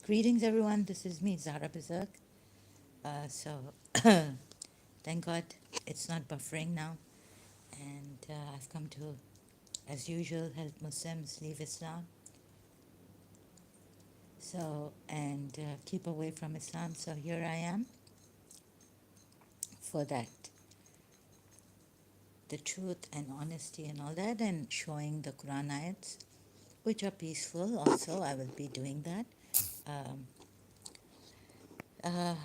Greetings, everyone. This is me, Zara Bezek. So, thank God it's not buffering now, and I've come to, as usual, help Muslims leave Islam. And keep away from Islam. So here I am for that, the truth and honesty and all that, and showing the Quran ayats, which are peaceful. Also, I will be doing that. Um, uh,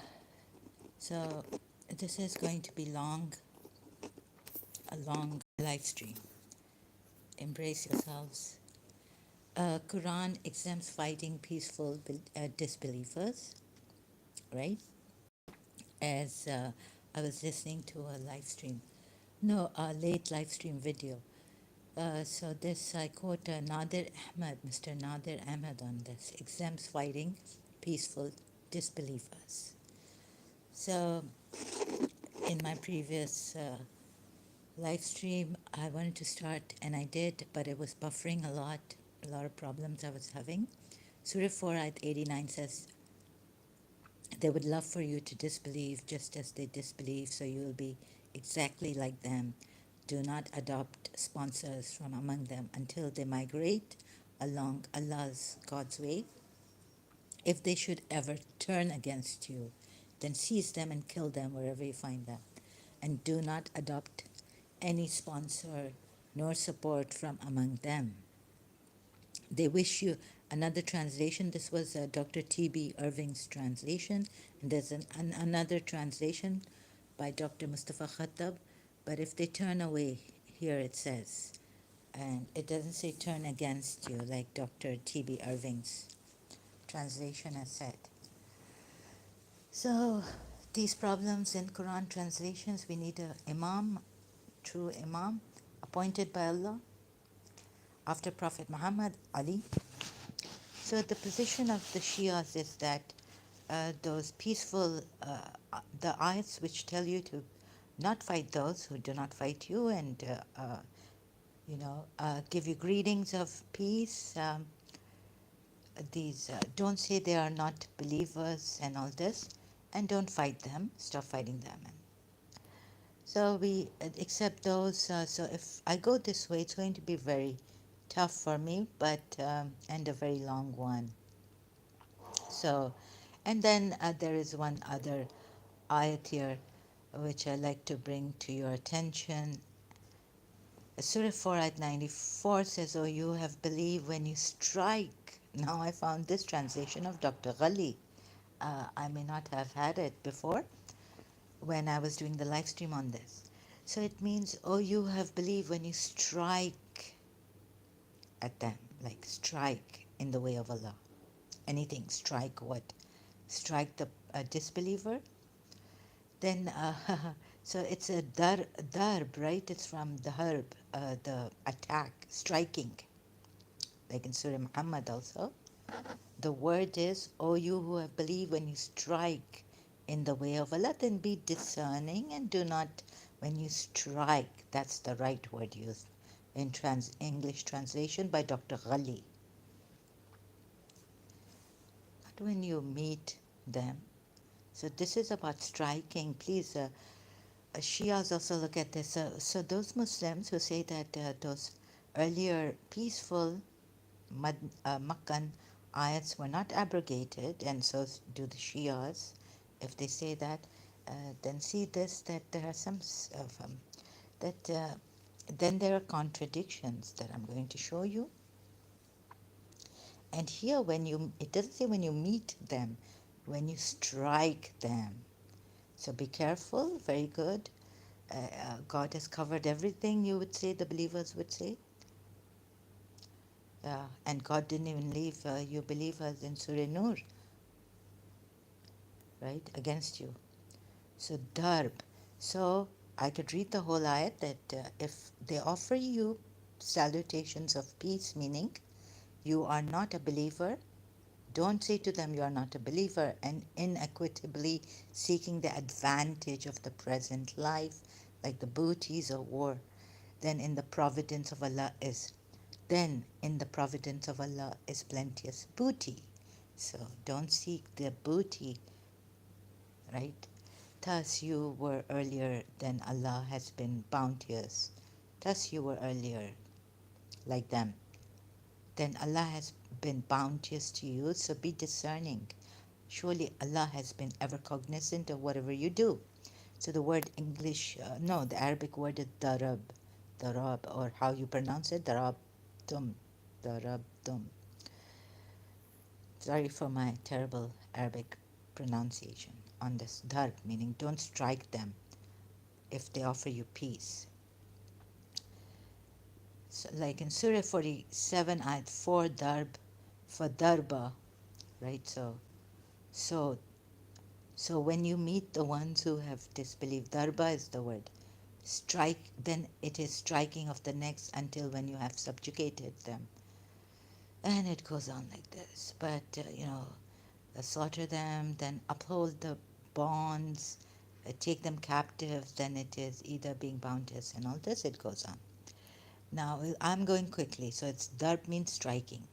so this is going to be a long live stream. Embrace yourselves. Quran exempts fighting peaceful disbelievers, right? As I was listening to a live stream, no, a late live stream video. So this, I quote Nadir Ahmed, Mr. Nadir Ahmed on this, exempts fighting peaceful disbelievers. So in my previous live stream, I wanted to start, and I did, but it was buffering a lot of problems I was having. Surah 4, Ayat 89 says, they would love for you to disbelieve just as they disbelieve, so you will be exactly like them. Do not adopt sponsors from among them until they migrate along God's way. If they should ever turn against you, then seize them and kill them wherever you find them. And do not adopt any sponsor nor support from among them. They wish you another translation. This was Dr. T.B. Irving's translation, and there's another translation by Dr. Mustafa Khattab. But if they turn away, here it says, and it doesn't say turn against you like Dr. T.B. Irving's translation has said. So these problems in Quran translations, we need a imam, true imam, appointed by Allah after Prophet Muhammad Ali. So the position of the Shias is that those peaceful, the ayats which tell you to not fight those who do not fight you, and give you greetings of peace. These don't say they are not believers and all this, and don't fight them. Stop fighting them. So we accept those. So if I go this way, it's going to be very tough for me, but and a very long one. So, and then there is one other ayat here which I like to bring to your attention. Surah 4 ayat 94 says, "Oh, you have believed when you strike." Now I found this translation of Dr. Ghali. I may not have had it before when I was doing the live stream on this. So it means, "Oh, you have believed when you strike at them," like strike in the way of Allah. Anything, strike what? Strike the disbeliever. Then, so it's a darb, right? It's from the harb, the attack, striking, like in Surah Muhammad also. The word is, "O you who have believed, when you strike in the way of Allah, then be discerning and do not, when you strike," that's the right word used in English translation by Dr. Ghali. Not when you meet them. So this is about striking. Please, Shias also look at this. So those Muslims who say that those earlier peaceful Makkan ayats were not abrogated, and so do the Shias. If they say that, then see this, that there are some of that then there are contradictions that I'm going to show you. And here, it doesn't say when you meet them, when you strike them. So be careful, very good. God has covered everything, you would say, the believers would say. And God didn't even leave you believers in Surah Nur, right, against you. So, darb. So, I could read the whole ayat that if they offer you salutations of peace, meaning you are not a believer, don't say to them you are not a believer and inequitably seeking the advantage of the present life, like the booties of war. Then in the providence of Allah is plenteous booty. So don't seek their booty, right? Thus you were earlier than Allah has been bounteous. Thus you were earlier like them. Then Allah has been bounteous to you, so be discerning. Surely Allah has been ever cognizant of whatever you do. So the word English, no, the Arabic word is darab, or how you pronounce it, darabtum, darabtum. Sorry for my terrible Arabic pronunciation on this. Darb, meaning don't strike them if they offer you peace. So like in Surah 47, ayat 4, darb, for darba, right? So, so when you meet the ones who have disbelieved, darba is the word. Strike, then it is striking of the necks until when you have subjugated them. And it goes on like this. But, slaughter them, then uphold the bonds, take them captive, then it is either being bounteous and all this, it goes on. Now, I'm going quickly. So it's darb means striking.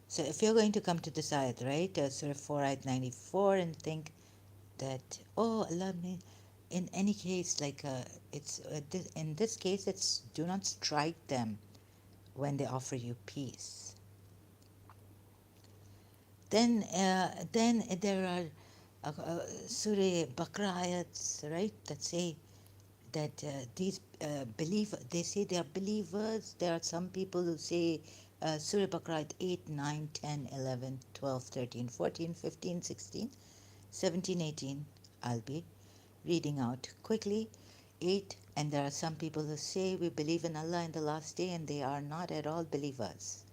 So if you're going to come to this ayat, right, Surah 4, ayat 94, and think that, oh, Allah, in any case, like in this case, it's do not strike them when they offer you peace. Then there are Surah Baqarah ayats, right, that say that these they say they are believers. There are some people who say Surah Baqarah 8, 9, 10, 11, 12, 13, 14, 15, 16, 17, 18. I'll be reading out quickly. 8, and there are some people who say we believe in Allah in the last day, and they are not at all believers.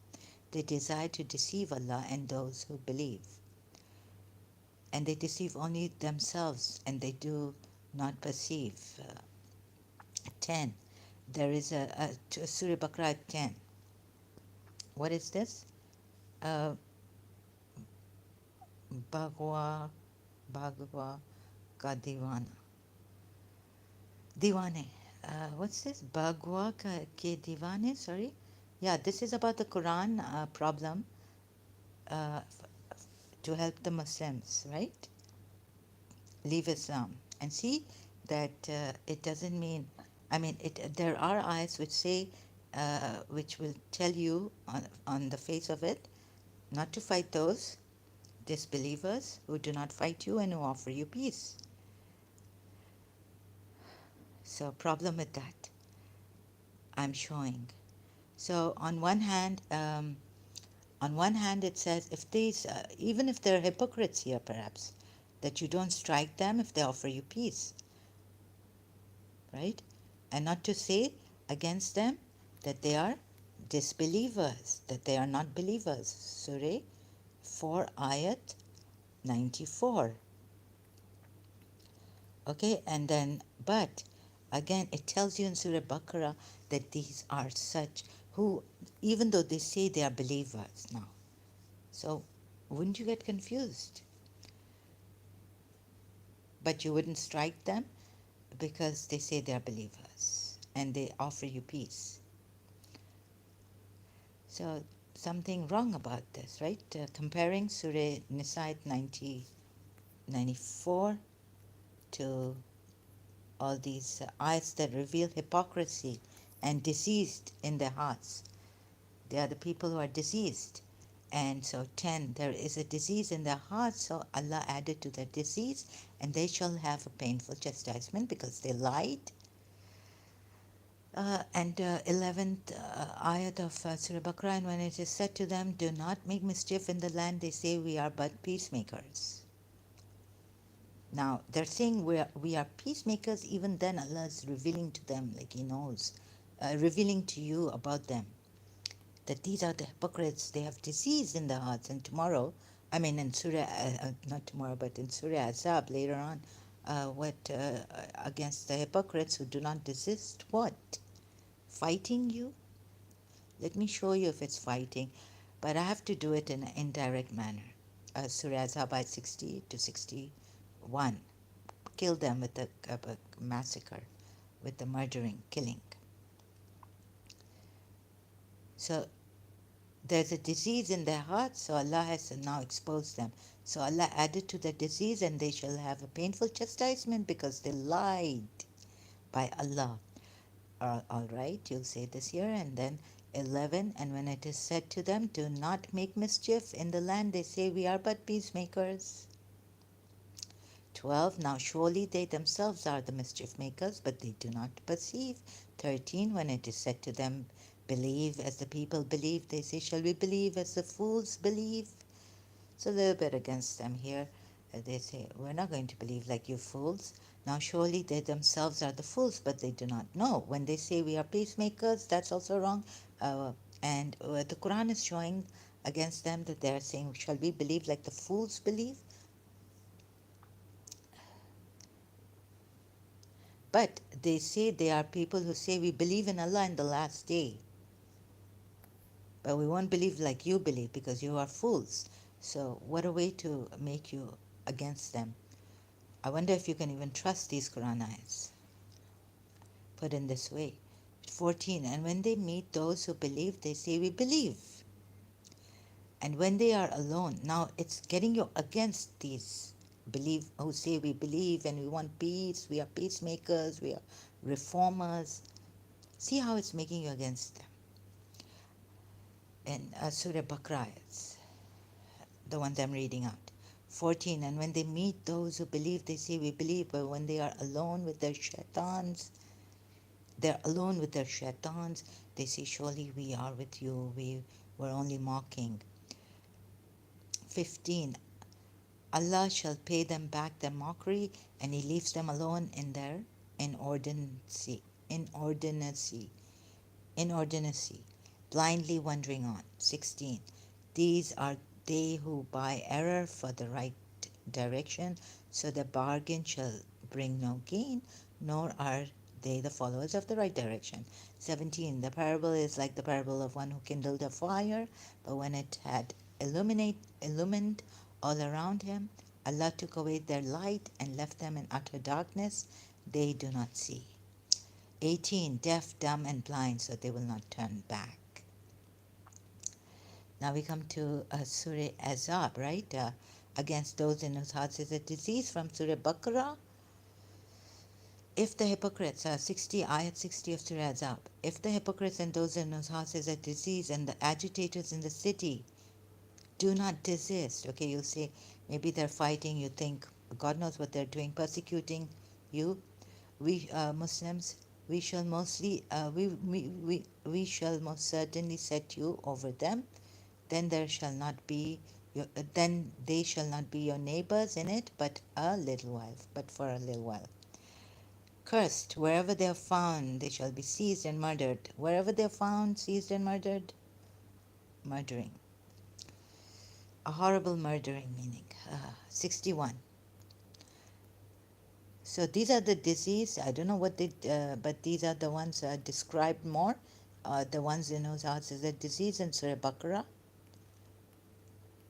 They desire to deceive Allah and those who believe. And they deceive only themselves, and they do not perceive. 10. There is a Surah Baqarah 10. What is this? Uh, Bhagwa, Bhagwa ka Diwana. Diwane. What's this? Bhagwa ke Diwane? Sorry. Yeah, this is about the Quran problem uh, to help the Muslims, right? Leave Islam. And see that it doesn't mean, there are ayahs which say, which will tell you on the face of it, not to fight those disbelievers who do not fight you and who offer you peace. So, problem with that, I'm showing. So, on one hand, it says if these, even if they're hypocrites here, perhaps, that you don't strike them if they offer you peace, right? And not to say against them that they are disbelievers, that they are not believers. Surah 4, ayat 94. Okay, and then, but again, it tells you in Surah Baqarah that these are such who, even though they say they are believers now, so wouldn't you get confused? But you wouldn't strike them because they say they are believers and they offer you peace. So something wrong about this, right? Comparing Surah Nisa 94 to all these ayats that reveal hypocrisy and diseased in their hearts. They are the people who are diseased. And so 10, there is a disease in their hearts, so Allah added to their disease, and they shall have a painful chastisement because they lied. And 11th ayat of Surah Baqarah, and when it is said to them, do not make mischief in the land, they say we are but peacemakers. Now, they're saying we are peacemakers, even then Allah is revealing to them, like He knows, revealing to you about them, that these are the hypocrites, they have disease in their hearts, and tomorrow, in Surah, not tomorrow, but in Surah Azab later on, against the hypocrites who do not desist, what? Fighting you? Let me show you if it's fighting, but I have to do it in an indirect manner. Surah Azab 60 to 61. Kill them with a massacre, with the murdering, killing. So there's a disease in their hearts, so Allah has now exposed them. So Allah added to the disease, and they shall have a painful chastisement because they lied by Allah. All right, you'll say this here, and then 11. And when it is said to them, do not make mischief in the land, they say, we are but peacemakers. 12. Now surely they themselves are the mischief makers, but they do not perceive. 13. When it is said to them, believe as the people believe, they say, shall we believe as the fools believe? So a little bit against them here. They say, we're not going to believe like you fools. Now surely they themselves are the fools, but they do not know. When they say we are peacemakers, that's also wrong. And the Quran is showing against them that they're saying, shall we believe like the fools believe? But they say they are people who say we believe in Allah in the last day. But we won't believe like you believe because you are fools. So what a way to make you against them. I wonder if you can even trust these Quran ayats put in this way. 14. And when they meet those who believe, they say, we believe. And when they are alone, now it's getting you against these believe who say we believe and we want peace, we are peacemakers, we are reformers. See how it's making you against them. In Surah Baqarah, it's the ones I'm reading out. 14. And when they meet those who believe, they say we believe, but when they are alone with their shaitans, they're alone with their shaitans. They say, surely we are with you. We were only mocking. 15. Allah shall pay them back their mockery, and He leaves them alone in their inordinacy, inordinacy, inordinacy, blindly wandering on. 16. These are they who buy error for the right direction, so the bargain shall bring no gain, nor are they the followers of the right direction. 17. The parable is like the parable of one who kindled a fire, but when it had illumined all around him, Allah took away their light and left them in utter darkness. They do not see. 18. Deaf, dumb, and blind, so they will not turn back. Now we come to Surah Azab, right? Against those in whose hearts is a disease from Surah Baqarah. If the hypocrites, 60, ayat 60 of Surah Azab, if the hypocrites and those in whose hearts is a disease and the agitators in the city do not desist, okay, you'll say maybe they're fighting, you think God knows what they're doing, persecuting you. We Muslims, we shall we shall most certainly set you over them. Then there shall not be then they shall not be your neighbors in it, but a little while, but for a little while. Cursed, wherever they are found, they shall be seized and murdered. Wherever they are found, seized and murdered, murdering. A horrible murdering meaning. 61. So these are the disease. I don't know what they, but these are the ones described more. The ones in whose hearts is a disease in Surah Baqarah.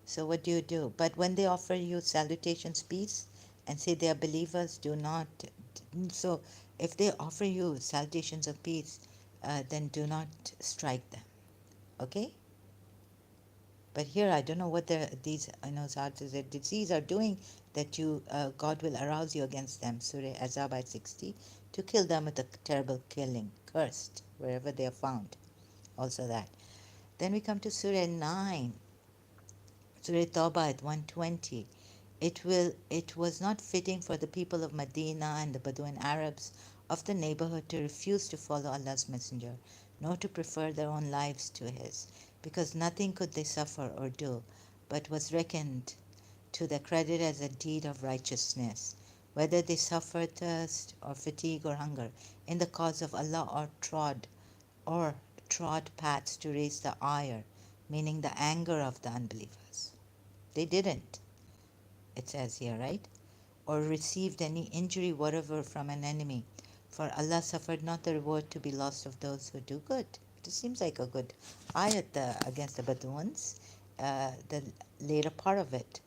So what do you do? But when they offer you salutations, peace, and say they are believers, do not. So if they offer you salutations of peace, then do not strike them. Okay? But here I don't know what these disease are doing that you God will arouse you against them. Surah Azab ayat 60, to kill them with a terrible killing, cursed wherever they are found. Also that. Then we come to Surah 9. Surah Tawbah at 120. It was not fitting for the people of Medina and the Bedouin Arabs of the neighborhood to refuse to follow Allah's messenger, nor to prefer their own lives to his, because nothing could they suffer or do, but was reckoned to their credit as a deed of righteousness, whether they suffered thirst or fatigue or hunger in the cause of Allah, or trod paths to raise the ire, meaning the anger of the unbelievers. They didn't, it says here, right? Or received any injury whatever from an enemy. For Allah suffered not the reward to be lost of those who do good. It seems like a good ayat against the Bedouins. The later part of it,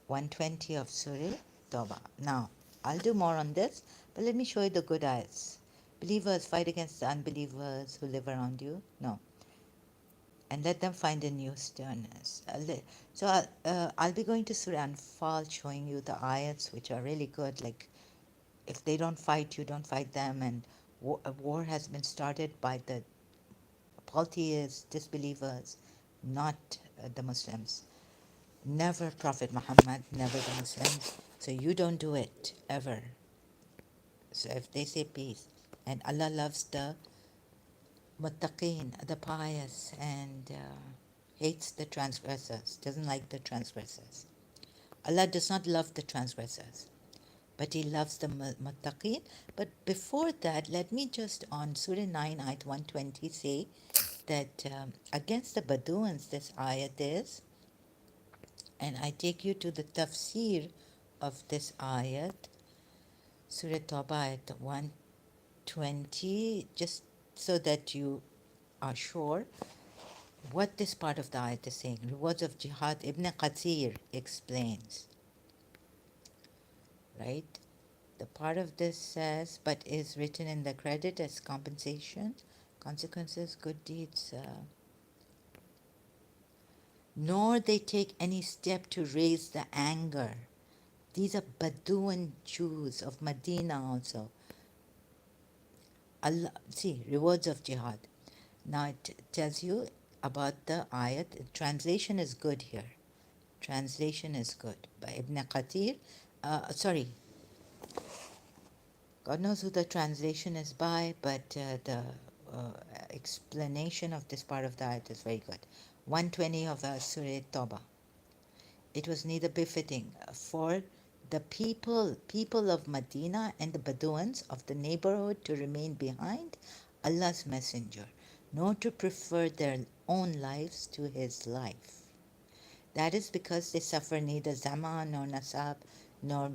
120 of Surah Tawbah. Now, I'll do more on this, but let me show you the good ayats. Believers fight against the unbelievers who live around you. No. and let them find a new sternness. So I'll be going to Surah Anfal, showing you the ayats which are really good. Like, if they don't fight, you don't fight them, and a war has been started by the polytheists, disbelievers, not the Muslims. Never Prophet Muhammad, never the Muslims. So you don't do it ever. So if they say peace, and Allah loves the muttaqeen, the pious, and hates the transgressors, doesn't like the transgressors. Allah does not love the transgressors, but He loves the muttaqeen. But before that, let me just on Surah 9, ayat 120 say that against the Bedouins, this ayat is, and I take you to the tafsir of this ayat, Surah Tawbah ayat 120, just so that you are sure what this part of the ayat is saying. Rewards of Jihad, Ibn Qatir explains, right? The part of this says, but is written in the credit as compensation, consequences, good deeds, nor they take any step to raise the anger. These are Bedouin Jews of Medina also. Allah, see, rewards of jihad. Now it tells you about the ayat. Translation is good here. Translation is good by Ibn Qatir. Sorry, God knows who the translation is by, but the explanation of this part of the ayat is very good. 120 of Surah Tawbah. It was neither befitting for the people of Medina and the Bedouins of the neighborhood to remain behind Allah's messenger, nor to prefer their own lives to his life. That is because they suffer neither zama nor nasab nor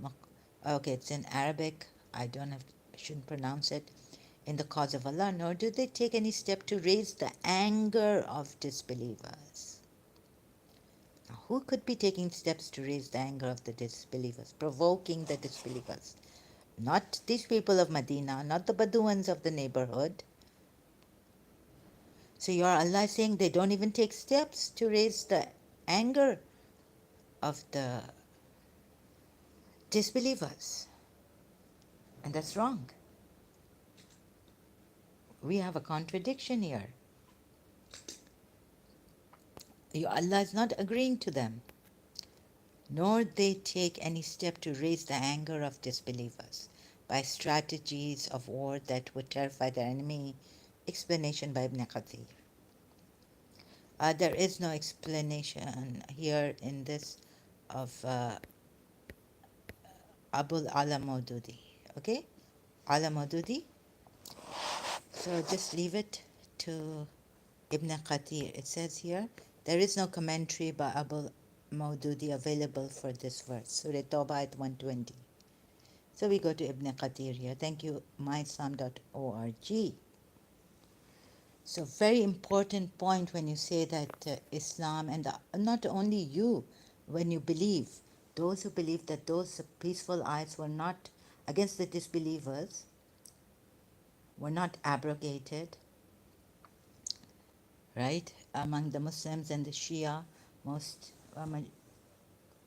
okay, it's in Arabic. I don't have shouldn't pronounce it. In the cause of Allah, nor do they take any step to raise the anger of disbelievers. Now, who could be taking steps to raise the anger of the disbelievers, provoking the disbelievers? Not these people of Medina, not the Bedouins of the neighborhood. So your Allah is saying they don't even take steps to raise the anger of the disbelievers. And that's wrong. We have a contradiction here. Your Allah is not agreeing to them, nor they take any step to raise the anger of disbelievers by strategies of war that would terrify their enemy. Explanation by Ibn Kathir. There is no explanation here in this of Abul Ala Maududi. Okay? Ala Maududi. So just leave it to Ibn Kathir. It says here, there is no commentary by Abul Maududi available for this verse. Surah Tawbah at 120. So we go to Ibn Kathir here. Thank you, myislam.org. So very important point when you say that Islam, and not only you, when you believe, those who believe that those peaceful ayats were not against the disbelievers, were not abrogated, right? Among the Muslims and the Shia, most,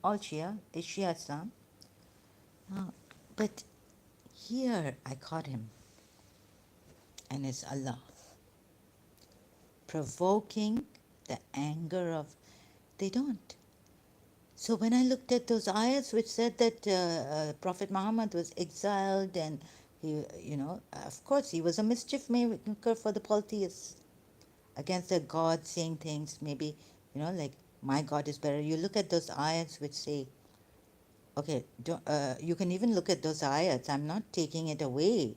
all Shia, is Shia Islam. But here I caught him, and it's Allah provoking the anger of, they don't. So when I looked at those ayats which said that Prophet Muhammad was exiled and he, of course he was a mischief maker for the polytheists against their God, saying things maybe, like my God is better. You look at those ayats which say, okay, you can even look at those ayats. I'm not taking it away.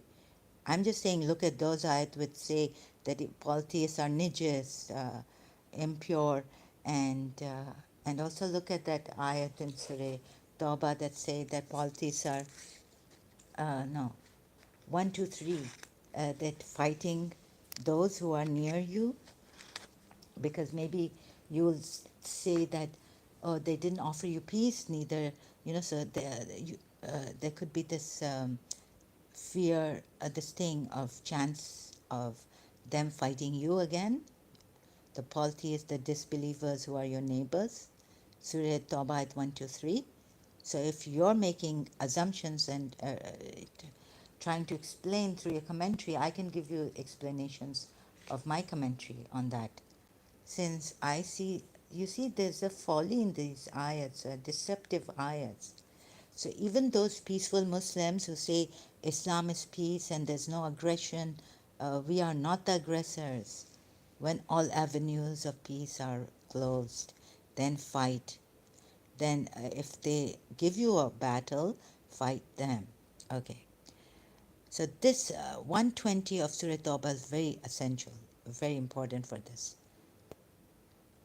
I'm just saying look at those ayats which say that polytheists are nijis, impure, and also look at that ayat in Surah Tawbah that say that polytheists are, no, 1, 2, 3, that fighting those who are near you, because maybe you'll say that, oh, they didn't offer you peace, neither, so there could be this fear, this thing of chance of them fighting you again. The polytheists, the disbelievers who are your neighbors. Surah Tawbah ayat 1 to 3. So if you're making assumptions and trying to explain through your commentary, I can give you explanations of my commentary on that. Since I see, you see, there's a folly in these ayats, deceptive ayats. So even those peaceful Muslims who say Islam is peace and there's no aggression, we are not the aggressors. When all avenues of peace are closed, then fight. Then if they give you a battle, fight them. Okay. So this 120 of Surah Tawbah is very essential, very important for this.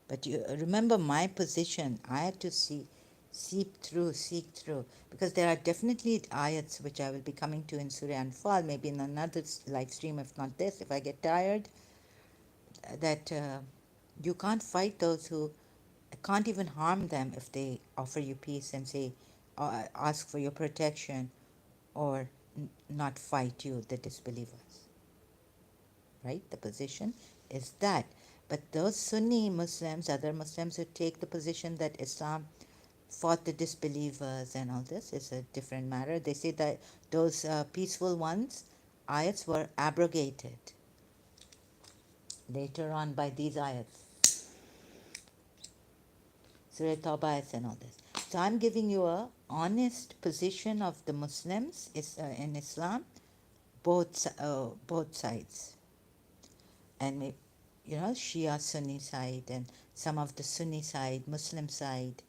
But you remember my position. I had to seek through, because there are definitely ayats which I will be coming to in Surah Anfal, maybe in another live stream, if not this, if I get tired, that you can't fight those who can't even harm them if they offer you peace and say, ask for your protection, or not fight you, the disbelievers. Right? The position is that. But those Sunni Muslims, other Muslims who take the position that Islam fought the disbelievers and all this is a different matter. They say that those peaceful ones, ayats were abrogated later on by these ayats. Surah Tawbah ayats and all this. So I'm giving you a honest position of the Muslims in Islam, both sides. And Shia Sunni side and some of the Sunni side, Muslim side.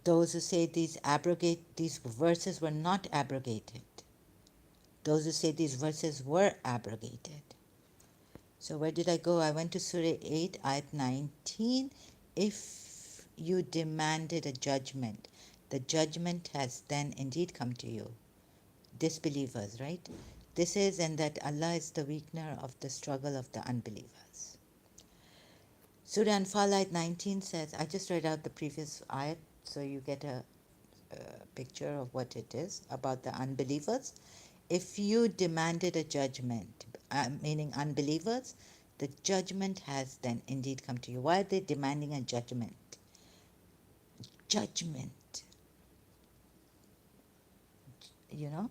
Those who say these verses were not abrogated. Those who say these verses were abrogated. So where did I go? I went to Surah 8, Ayat 19. If you demanded a judgment, the judgment has then indeed come to you. Disbelievers, right? This is, and that Allah is the weakener of the struggle of the unbelievers. Surah Anfal ayat 19 says, I just read out the previous ayat so you get a picture of what it is about the unbelievers. If you demanded a judgment, meaning unbelievers, the judgment has then indeed come to you. Why are they demanding a judgment? Judgment. You know?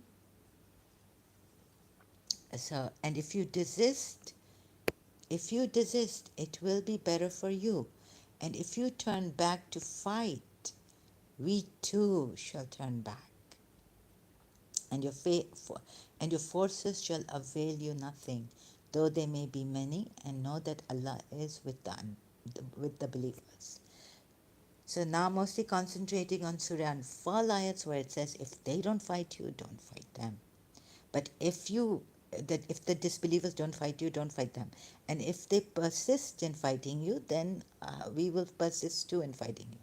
So, and if you desist, it will be better for you. And if you turn back to fight, we too shall turn back. And your forces shall avail you nothing, though they may be many, and know that Allah is with the believers. So now mostly concentrating on Surah Anfal ayats where it says, if they don't fight you, don't fight them. But if the disbelievers don't fight you, don't fight them. And if they persist in fighting you, then we will persist too in fighting you.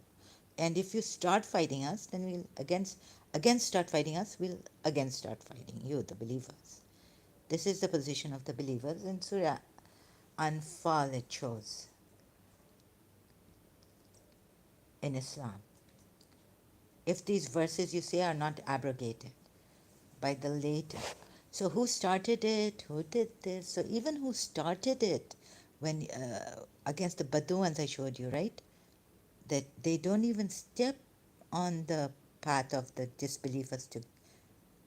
And if you start fighting us, then we'll again start fighting us, we'll again start fighting you, the believers. This is the position of the believers in Surah Anfal, it shows, in Islam. If these verses you say are not abrogated by the later. So who started it? Who did this? So even who started it when against the Bedouins I showed you, right? That they don't even step on the path of the disbelievers to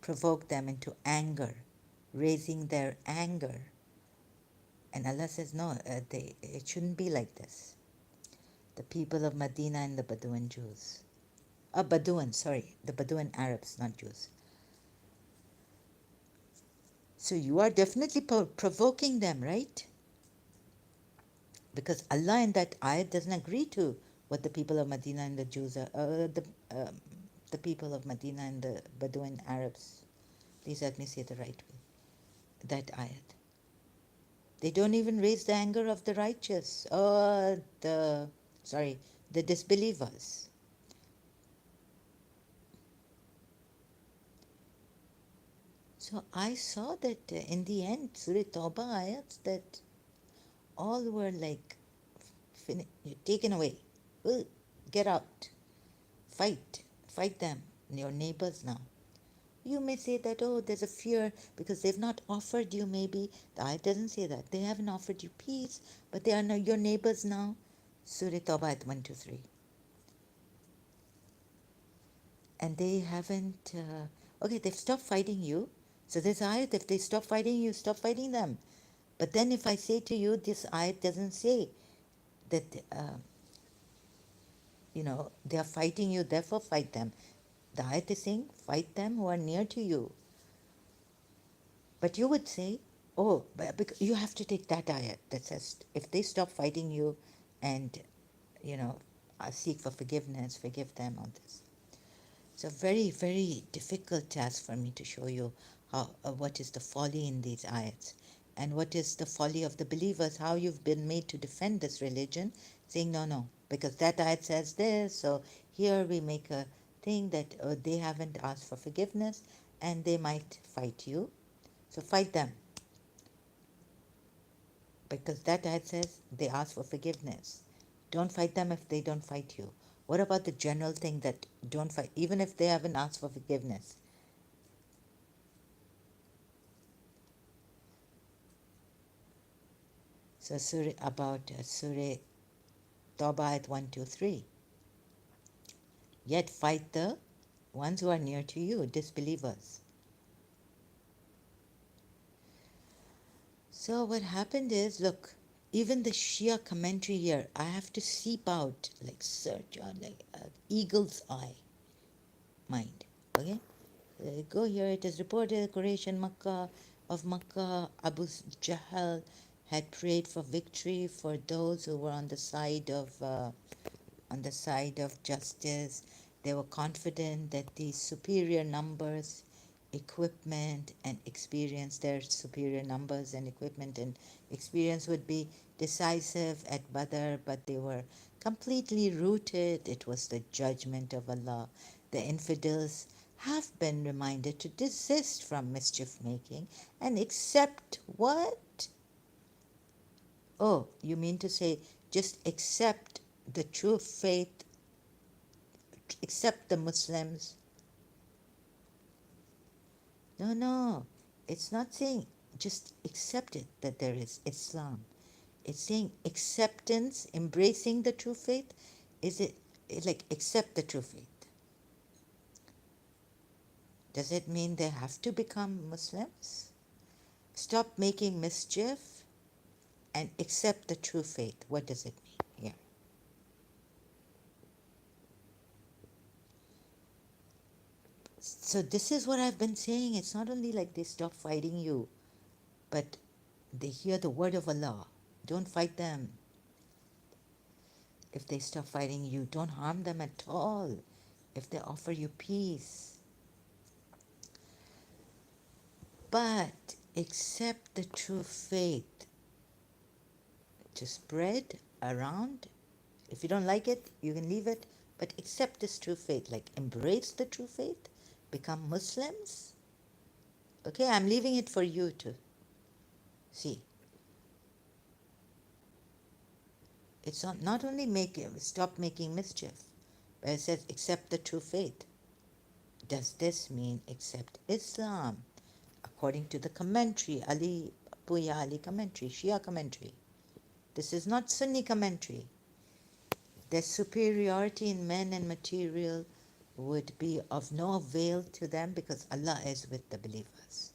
provoke them into anger, raising their anger. And Allah says, no, it shouldn't be like this. The people of Medina and the Bedouin Jews. The Bedouin Arabs, not Jews. So you are definitely provoking them, right? Because Allah in that ayat doesn't agree to what the people of Medina and the Jews are, the people of Medina and the Bedouin Arabs. Please let me say the right way. That ayat. They don't even raise the anger of the righteous, or the disbelievers. So I saw that in the end, Surah Tawbah ayats, that all were like taken away. Get out. Fight them, your neighbors now. You may say that, oh, there's a fear because they've not offered you, maybe. The ayat doesn't say that. They haven't offered you peace, but they are now your neighbors now. Surah Tawbah ayat 1 to 3. And they haven't, okay, they've stopped fighting you. So this ayat, if they stop fighting you, stop fighting them. But then if I say to you, this ayat doesn't say that, they are fighting you, therefore fight them. The ayat is saying, fight them who are near to you. But you would say, oh, but you have to take that ayat that says, if they stop fighting you and, seek for forgiveness, forgive them on this. It's a very, very difficult task for me to show you how what is the folly in these ayats and what is the folly of the believers, how you've been made to defend this religion, saying, no, because that ayat says this, so here we make a thing that they haven't asked for forgiveness and they might fight you. So fight them. Because that ayat says they ask for forgiveness. Don't fight them if they don't fight you. What about the general thing that don't fight, even if they haven't asked for forgiveness? So Surah Tawbah ayat 1, 2, 3. Yet fight the ones who are near to you, disbelievers. So what happened is, look, even the Shia commentary here, I have to seep out, like search on, like an eagle's eye mind. Okay? Go here, it is reported Quraysh of Makkah, Abu Jahl had prayed for victory for those who were on the side of justice. They were confident that the superior numbers, equipment, and experience, their superior numbers and equipment and experience would be decisive at Badr, but they were completely rooted. It was the judgment of Allah. The infidels have been reminded to desist from mischief making and accept what? Oh, you mean to say just accept the true faith, accept the Muslims? No, it's not saying just accept it that there is Islam. It's saying acceptance, embracing the true faith. Is it like accept the true faith? Does it mean they have to become Muslims? Stop making mischief and accept the true faith. What does it mean? Yeah. So this is what I've been saying. It's not only like they stop fighting you, but they hear the word of Allah. Don't fight them. If they stop fighting you, don't harm them at all. If they offer you peace, but accept the true faith to spread around. If you don't like it, you can leave it, but accept this true faith, like embrace the true faith, become Muslims. Okay, I'm leaving it for you to see. It's not only stop making mischief, but it says accept the true faith. Does this mean accept Islam? According to the commentary, Puya Ali commentary, Shia commentary. This is not Sunni commentary. Their superiority in men and material would be of no avail to them because Allah is with the believers.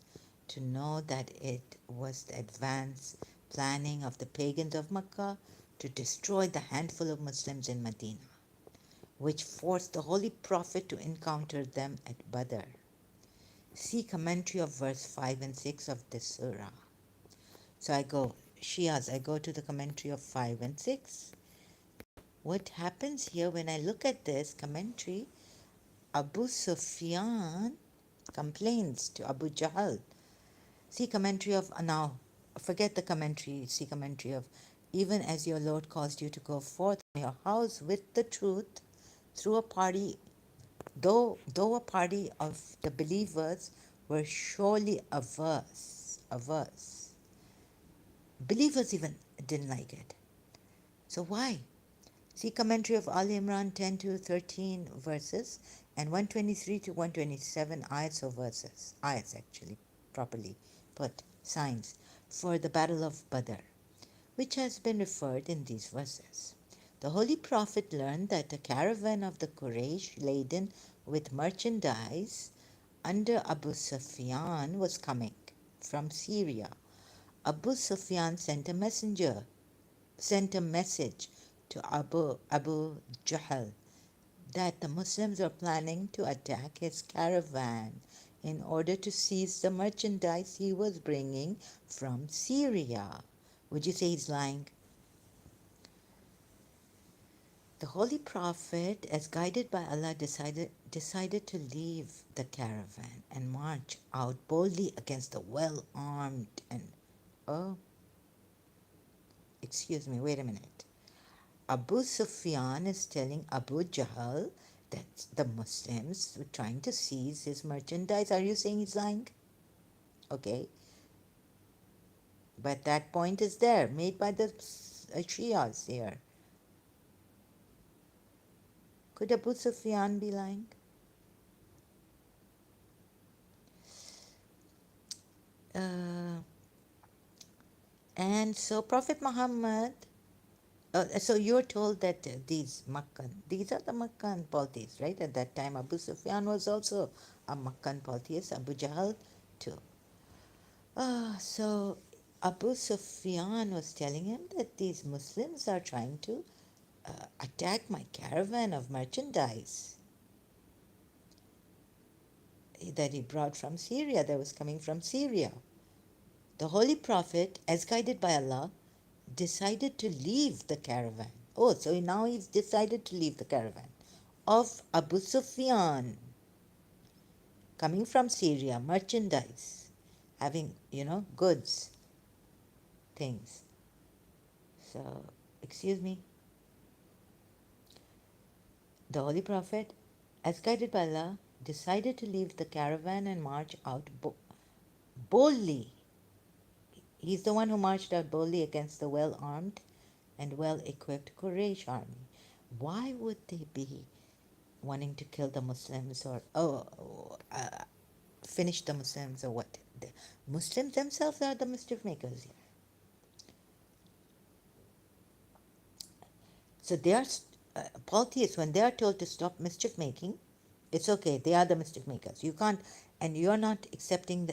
To know that it was the advanced planning of the pagans of Makkah to destroy the handful of Muslims in Medina, which forced the Holy Prophet to encounter them at Badr. See commentary of verse 5 and 6 of this surah. So I go to the commentary of 5 and 6. What happens here when I look at this commentary, Abu Sufyan complains to Abu Jahl. See commentary of, now forget the commentary, see commentary of, even as your Lord caused you to go forth from your house with the truth through a party, though a party of the believers were surely averse. Believers even didn't like it. So why? See commentary of Al Imran 10 to 13 verses and 123 to 127 ayats of verses. Ayats actually, properly put, signs for the Battle of Badr, which has been referred in these verses. The Holy Prophet learned that a caravan of the Quraysh laden with merchandise under Abu Sufyan was coming from Syria. Abu Sufyan sent a message to Abu Jahl that the Muslims were planning to attack his caravan in order to seize the merchandise he was bringing from Syria. Would you say he's lying? The Holy Prophet, as guided by Allah, decided to leave the caravan and march out boldly against the well-armed and oh, excuse me, wait a minute. Abu Sufyan is telling Abu Jahl that the Muslims were trying to seize his merchandise. Are you saying he's lying? Okay. But that point is there, made by the Shias here. Could Abu Sufyan be lying? Uh, and so Prophet Muhammad, so you're told that these are the Makkan polytheists, right? At that time, Abu Sufyan was also a Makkan polytheist, Abu Jahl too. So Abu Sufyan was telling him that these Muslims are trying to attack my caravan of merchandise that he brought from Syria, that was coming from Syria. The Holy Prophet, as guided by Allah, decided to leave the caravan. Oh, so now he's decided to leave the caravan of Abu Sufyan, coming from Syria, merchandise, having, goods, things. So, excuse me, the Holy Prophet, as guided by Allah, decided to leave the caravan and march out boldly. He's the one who marched out boldly against the well armed and well equipped Quraysh army. Why would they be wanting to kill the Muslims or finish the Muslims or what? The Muslims themselves are the mischief makers here. So they are polytheists. When they are told to stop mischief making, it's okay. They are the mischief makers. You can't, and you're not accepting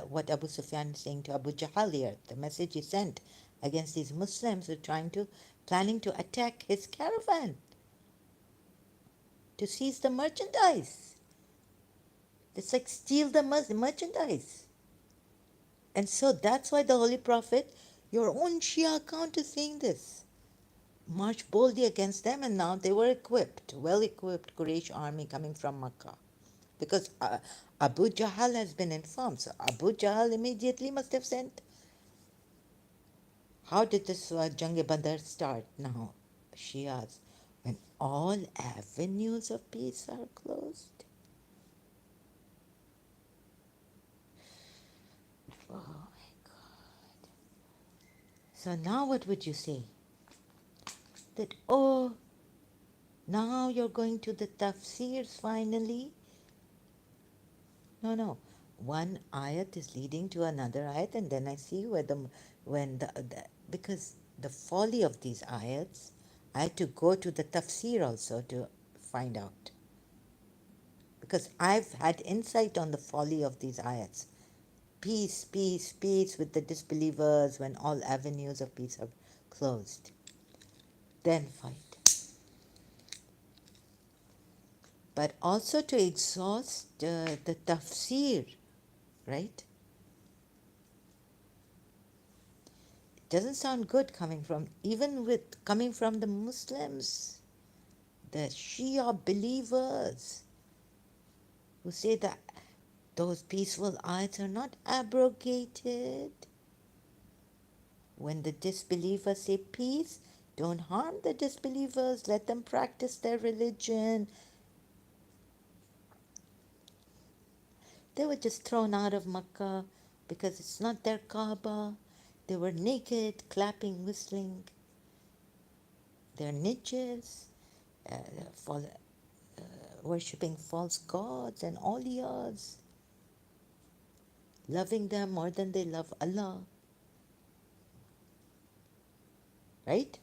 what Abu Sufyan is saying to Abu Jahl here. The message he sent against these Muslims who are planning to attack his caravan to seize the merchandise. It's like steal the merchandise. And so that's why the Holy Prophet, your own Shia account is saying this. March boldly against them, and now they were equipped, well equipped Quraysh army coming from Makkah. Because Abu Jahl has been informed. So Abu Jahl immediately must have sent. How did this Jang-e-Badr start now? Shias. When all avenues of peace are closed. Oh my God. So now what would you say? That, oh, now you're going to the tafsirs finally? No. One ayat is leading to another ayat, and then I see because the folly of these ayats, I had to go to the tafsir also to find out. Because I've had insight on the folly of these ayats. Peace, peace, peace with the disbelievers when all avenues of peace are closed. Then fight. But also to exhaust the tafsir, right? It doesn't sound good coming from the Muslims, the Shia believers, who say that those peaceful ayats are not abrogated. When the disbelievers say peace, don't harm the disbelievers, let them practice their religion. They were just thrown out of Makkah because it's not their Kaaba. They were naked, clapping, whistling. their niches, for worshipping false gods and all years, loving them more than they love Allah, right?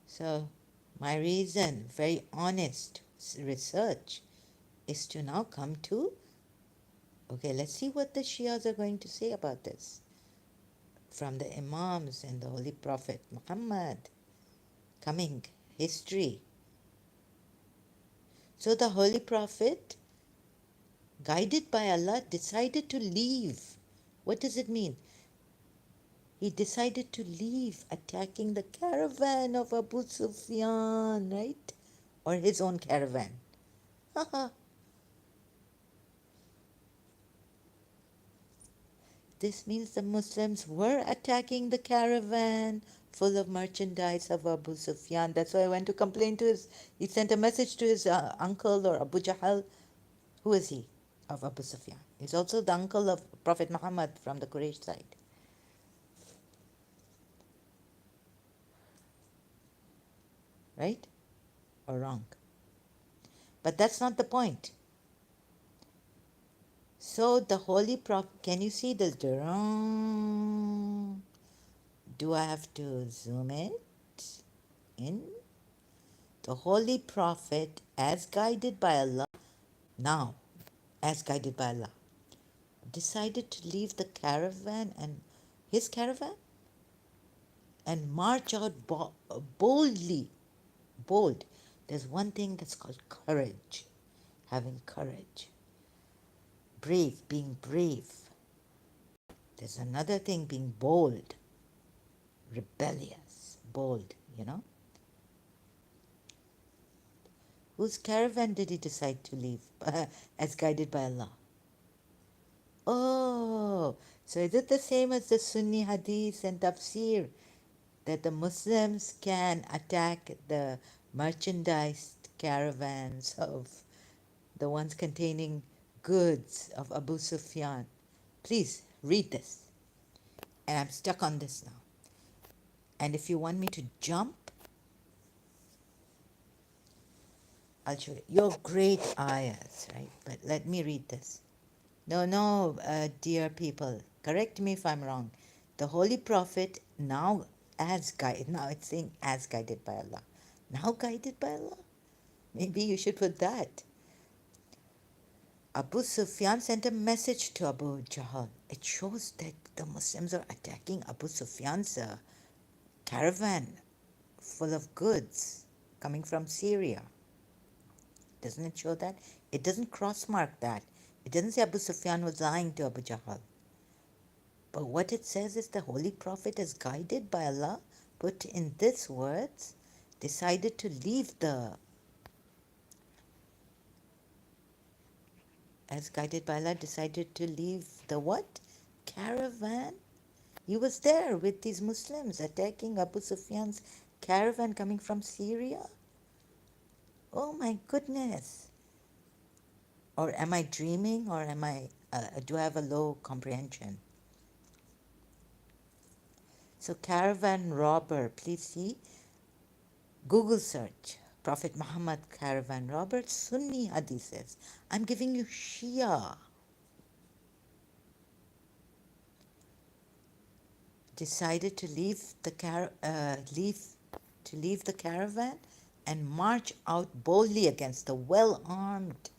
So my reason, very honest research, is to now come to, okay, let's see what the Shias are going to say about this from the Imams and the Holy Prophet Muhammad, coming history. So the Holy Prophet, guided by Allah, decided to leave. What does it mean? He decided to leave attacking the caravan of Abu Sufyan, right? Or his own caravan. This means the Muslims were attacking the caravan full of merchandise of Abu Sufyan. That's why I went to complain to his. He sent a message to his uncle or Abu Jahl. Who is he? Of Abu Sufyan. He's also the uncle of Prophet Muhammad from the Quraysh side. Right? Or wrong? But that's not the point. So the Holy Prophet, can you see this? Do I have to zoom it in? The Holy Prophet, as guided by Allah, now, as guided by Allah, decided to leave the caravan and his caravan and march out boldly. Bold. There's one thing that's called courage, having courage. Brave, being brave. There's another thing, being bold, rebellious, bold, you know. Whose caravan did he decide to leave as guided by Allah? Oh, so is it the same as the Sunni hadith and tafsir that the Muslims can attack the merchandise caravans of the ones containing goods of Abu Sufyan? Please read this. And I'm stuck on this now. And if you want me to jump, I'll show you. You're great ayahs, right? But let me read this. No, dear people, correct me if I'm wrong. The Holy Prophet now as guided, now it's saying as guided by Allah. Now guided by Allah? Maybe you should put that. Abu Sufyan sent a message to Abu Jahl. It shows that the Muslims are attacking Abu Sufyan's caravan full of goods coming from Syria. Doesn't it show that? It doesn't cross mark that. It doesn't say Abu Sufyan was lying to Abu Jahl. But what it says is the Holy Prophet, as guided by Allah, put in these words, decided to leave as guided by Allah, decided to leave the what? Caravan. He was there with these Muslims attacking Abu Sufyan's caravan coming from Syria. Oh my goodness. Or am I dreaming, or do I have a low comprehension? So caravan robber, please see, Google search, Prophet Muhammad caravan robber, Sunni hadiths. I'm giving you Shia. Decided to leave the caravan and march out boldly against the well-armed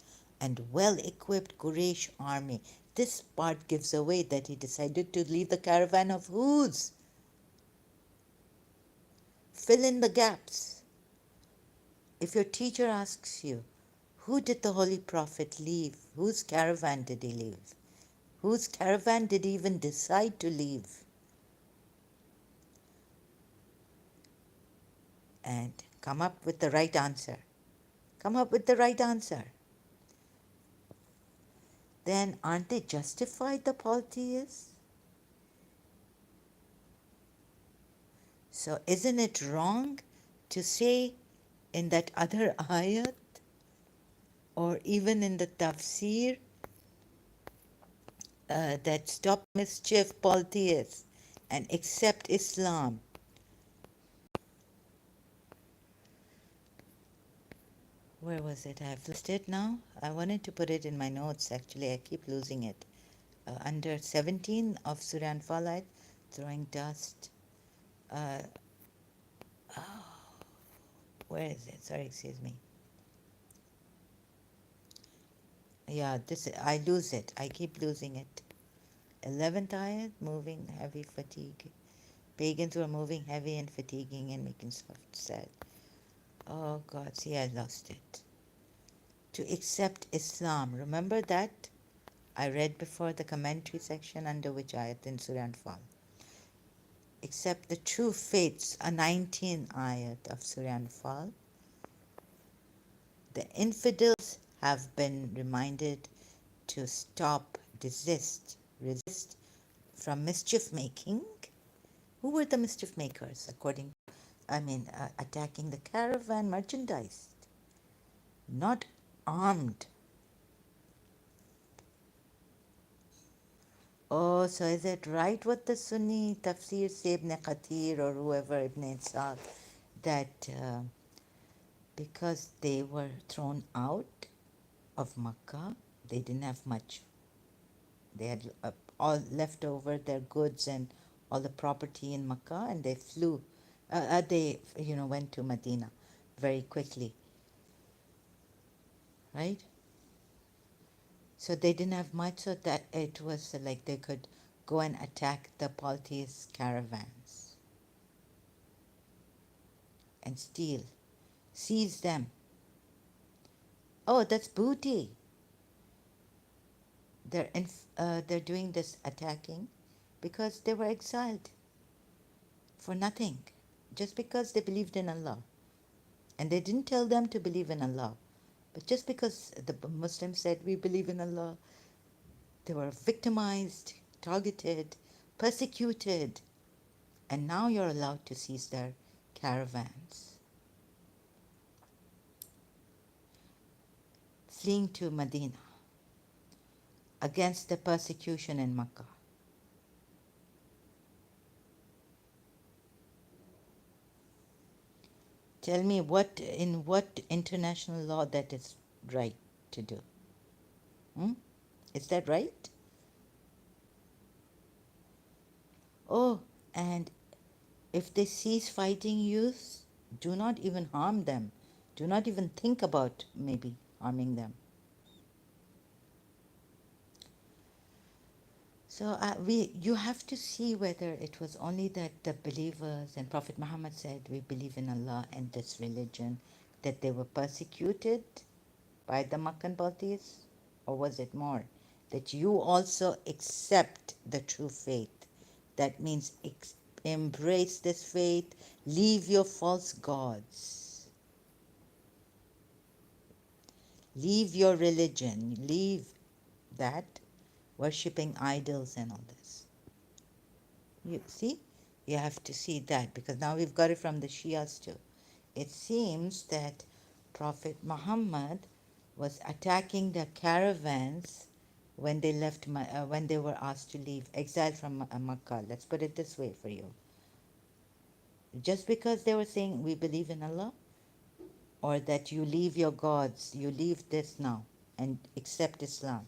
and well-equipped Quraysh army. This part gives away that he decided to leave the caravan of whose? Fill in the gaps. If your teacher asks you, who did the Holy Prophet leave? Whose caravan did he leave? Whose caravan did he even decide to leave? And come up with the right answer. Come up with the right answer. Then aren't they justified, the polytheists? So isn't it wrong to say in that other ayat or even in the tafsir that stop mischief, polytheists, and accept Islam? Where was it? I've lost it now. I wanted to put it in my notes. Actually, I keep losing it. Under 17 of Surah Anfal, throwing dust. Uh, oh, where is it? Sorry, excuse me. Yeah, this I lose it. I keep losing it. 11th ayat, moving heavy fatigue. Pagans were moving heavy and fatiguing and making soft sad. Oh God, see, I lost it. To accept Islam. Remember that? I read before the commentary section under which ayat in Surah Anfal. Accept the true faiths, a 19th ayat of Surah Anfal. The infidels have been reminded to stop, resist from mischief making. Who were the mischief makers, attacking the caravan merchandise, not armed. Oh, so is it right what the Sunni tafsir say, Ibn Qatir or whoever, Ibn Ishaq, that because they were thrown out of Makkah, they didn't have much. They had all left over their goods and all the property in Makkah, and they flew. They went to Medina very quickly, right? So they didn't have much, so that it was like they could go and attack the polytheist caravans and steal, seize them. Oh, that's booty. They're doing this attacking because they were exiled for nothing, just because they believed in Allah. And they didn't tell them to believe in Allah. But just because the Muslims said, we believe in Allah, they were victimized, targeted, persecuted. And now you're allowed to seize their caravans. Fleeing to Medina against the persecution in Makkah. Tell me in what international law that is right to do? Is that right? Oh, and if they cease fighting youths, do not even harm them. Do not even think about maybe harming them. So you have to see whether it was only that the believers and Prophet Muhammad said we believe in Allah and this religion, that they were persecuted by the Meccan polytheists, or was it more that you also accept the true faith? That means embrace this faith, leave your false gods, leave your religion, leave that worshipping idols and all this. You see, you have to see that, because now we've got it from the Shias too. It seems that Prophet Muhammad was attacking the caravans when they when they were asked to leave, exiled from Makkah. Let's put it this way for you. Just because they were saying we believe in Allah, or that you leave your gods, you leave this now and accept Islam.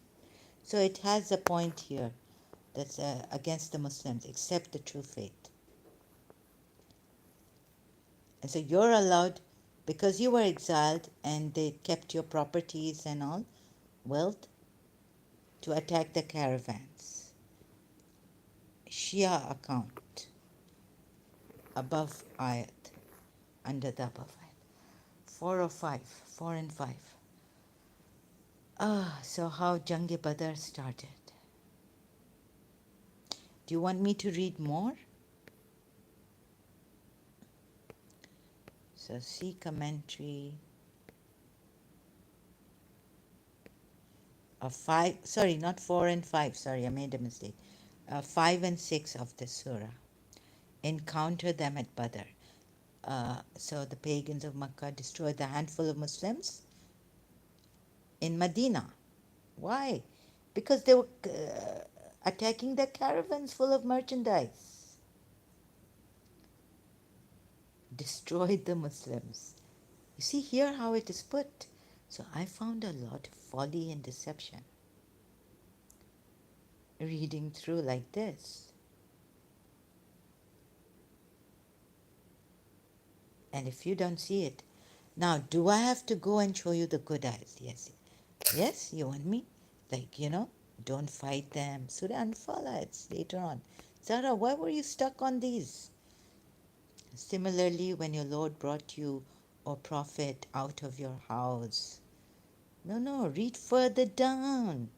So it has a point here that's against the Muslims, accept the true faith. And so you're allowed, because you were exiled and they kept your properties and all, wealth, to attack the caravans. Shia account, above ayat, under the above ayat. 4 or 5, 4 and 5. So how Jang-e Badr started. Do you want me to read more? So see commentary of 5, sorry, not 4 and 5, sorry, I made a mistake. 5 and 6 of the surah. Encounter them at Badr. So the pagans of Makkah destroyed the handful of Muslims in Medina. Why? Because they were attacking their caravans full of merchandise. Destroyed the Muslims. You see here how it is put. So I found a lot of folly and deception reading through like this. And if you don't see it, now do I have to go and show you the good eyes? Yes. Yes, you want me? Like, don't fight them. Surah Anfal, it's later on. Zara, why were you stuck on these? Similarly, when your Lord brought you, or prophet, out of your house. No, read further down.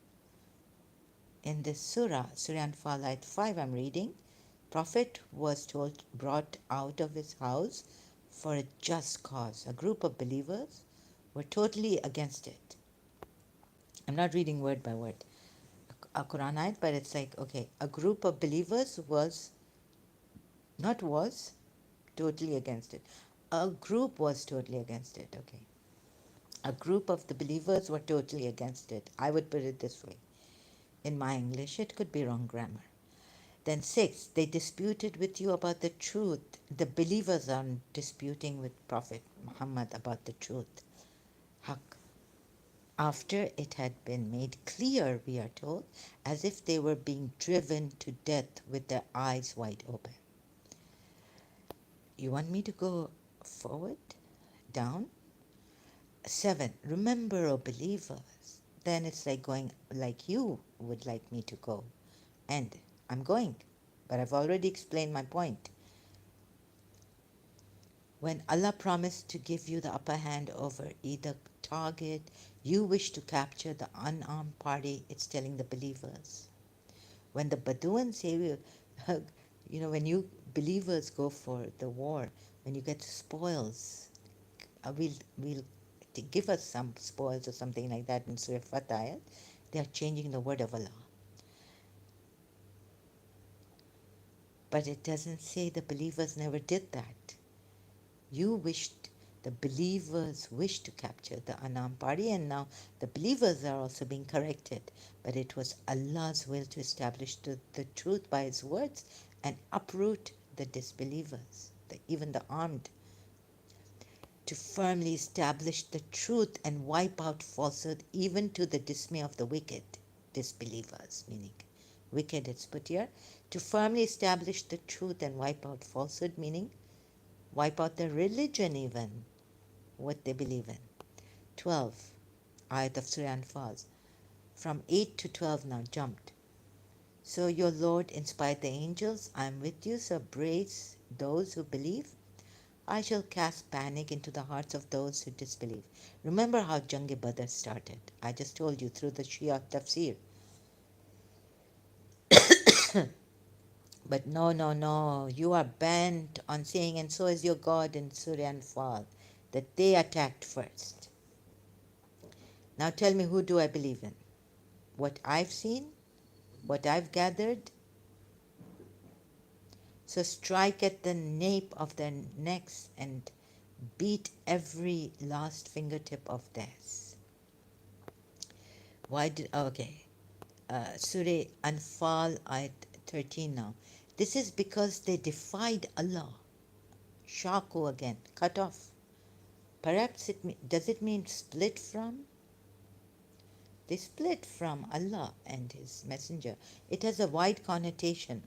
In this Surah Anfal, ayat 5, I'm reading. Prophet was brought out of his house for a just cause. A group of believers were totally against it. I'm not reading word by word a Quran ayat, but it's like, okay, a group of believers was totally against it. A group was totally against it, okay. A group of the believers were totally against it. I would put it this way. In my English, it could be wrong grammar. Then 6, they disputed with you about the truth. The believers are disputing with Prophet Muhammad about the truth. Haq. After it had been made clear, we are told, as if they were being driven to death with their eyes wide open. You want me to go forward? Down? 7, remember, O believers. Then it's like going like you would like me to go. And I'm going, but I've already explained my point. When Allah promised to give you the upper hand over either target, you wish to capture the unarmed party, it's telling the believers. When the Bedouins say, when you believers go for the war, when you get spoils, we'll give us some spoils or something like that in Surah Fatah, they are changing the word of Allah. But it doesn't say the believers never did that. The believers wished to capture the unarmed party, and now the believers are also being corrected. But it was Allah's will to establish the truth by His words and uproot the disbelievers, even the armed, to firmly establish the truth and wipe out falsehood, even to the dismay of the wicked disbelievers, meaning wicked it's put here, to firmly establish the truth and wipe out falsehood, meaning wipe out their religion even, what they believe in. 12, ayat of Surah Anfal. From 8 to 12 now, jumped. So your Lord inspired the angels, I am with you, so brace those who believe. I shall cast panic into the hearts of those who disbelieve. Remember how Jang-e-Badr started. I just told you through the Shia tafsir. But no, you are bent on saying, and so is your God in Surah Anfal, that they attacked first. Now tell me, who do I believe in? What I've seen? What I've gathered? So strike at the nape of their necks and beat every last fingertip of theirs. Surah Anfal ayat 13 now. This is because they defied Allah. Shaku again, cut off. Perhaps does it mean split from? They split from Allah and His Messenger. It has a wide connotation.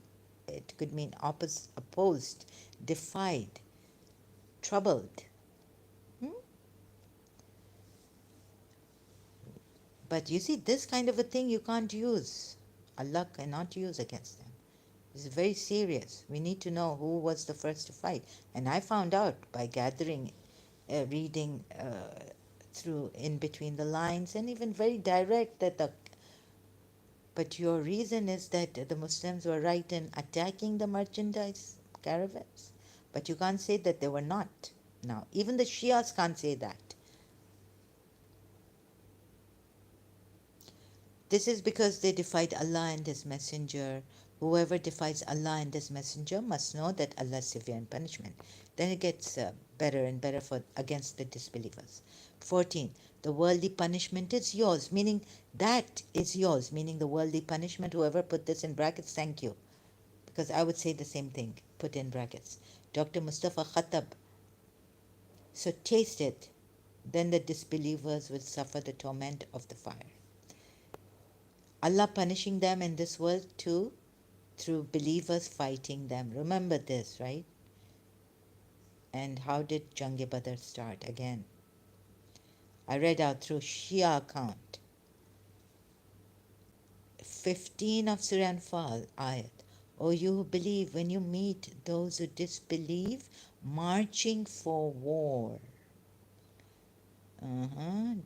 It could mean opposed, defied, troubled. But you see, this kind of a thing you can't use. Allah cannot use against them. It's very serious. We need to know who was the first to fight. And I found out by gathering, reading through in between the lines, and even very direct but your reason is that the Muslims were right in attacking the merchandise caravans. But you can't say that they were not. Now, even the Shias can't say that. This is because they defied Allah and His Messenger. Whoever defies Allah and His Messenger must know that Allah is severe in punishment. Then it gets better and better against the disbelievers. 14. The worldly punishment is yours, meaning that is yours, meaning the worldly punishment. Whoever put this in brackets, thank you. Because I would say the same thing, put in brackets. Dr. Mustafa Khattab. So taste it. then the disbelievers will suffer the torment of the fire. Allah punishing them in this world too through believers fighting them. Remember this, right? And how did Jang-e Badr start again? I read out through Shia account 15 of Surah Anfal ayat. O you who believe, when you meet those who disbelieve, marching for war.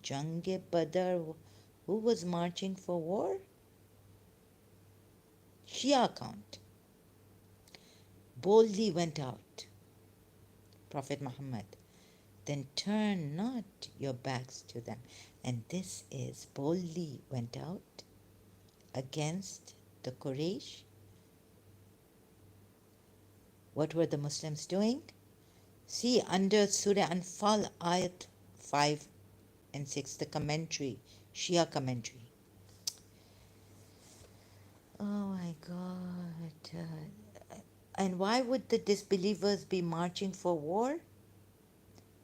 Jang-e Badr, who was marching for war? Shia account. Boldly went out, Prophet Muhammad. Then turn not your backs to them. And this is boldly went out against the Quraysh. What were the Muslims doing? See under Surah Anfal ayat 5 and 6, the commentary, Shia commentary. Oh my God. And why would the disbelievers be marching for war?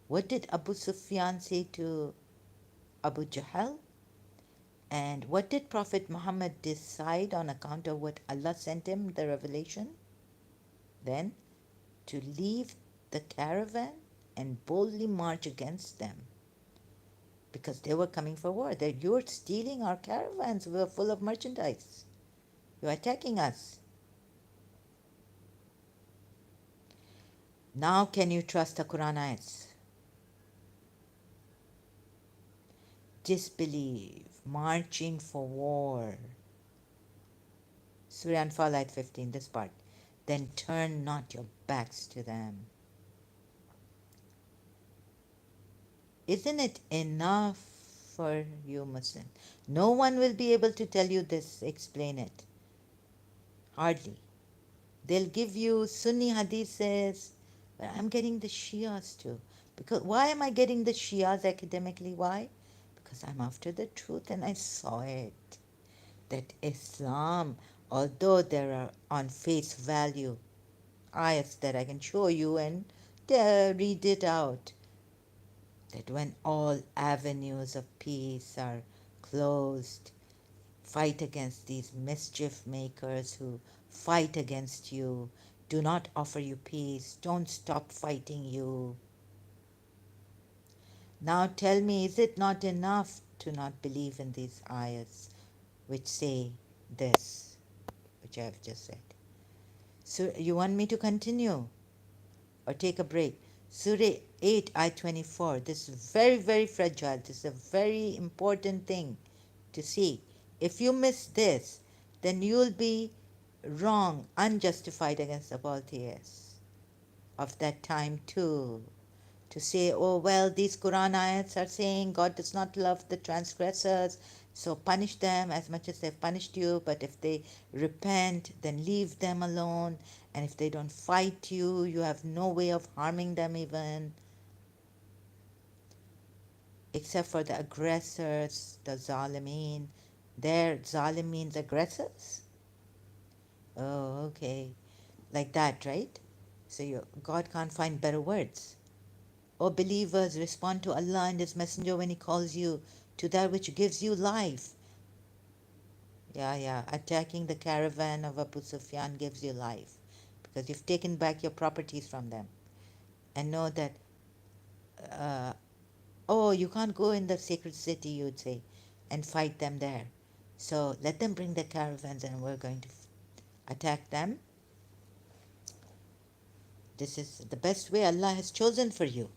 What did Abu Sufyan say to Abu Jahl? And what did Prophet Muhammad decide on account of what Allah sent him, the revelation? Then to leave the caravan and boldly march against them because they were coming for war. That you're stealing our caravans, we're full of merchandise. You're attacking us. Now can you trust the Quran ayats? Disbelieve, marching for war. Surah Anfal ayat 15, this part. Then turn not your backs to them. Isn't it enough for you Muslims? No one will be able to tell you this, explain it. Hardly. They'll give you Sunni hadiths, but I'm getting the Shias too. Because why am I getting the Shias academically? Why? Because I'm after the truth and I saw it. That Islam, although there are on face value ayats that I can show you and read it out, that when all avenues of peace are closed, fight against these mischief makers who fight against you, do not offer you peace, don't stop fighting you. Now tell me, is it not enough to not believe in these ayats which say this, which I have just said? So you want me to continue or take a break? Surah 8, ayat 24. This is very, very fragile. This is a very important thing to see. If you miss this, then you'll be wrong, unjustified against the polytheists of that time too. To say, oh well, these Quran ayats are saying God does not love the transgressors, so punish them as much as they've punished you, but if they repent, then leave them alone, and if they don't fight you, you have no way of harming them even, except for the aggressors, the zalimeen. They're zalimeen's aggressors? Oh, okay. Like that, right? So God can't find better words. O believers, respond to Allah and His Messenger when He calls you to that which gives you life. Yeah. Attacking the caravan of Abu Sufyan gives you life because you've taken back your properties from them. And know that, oh, you can't go in the sacred city, you'd say, and fight them there. So let them bring the caravans and we're going to attack them. This is the best way Allah has chosen for you.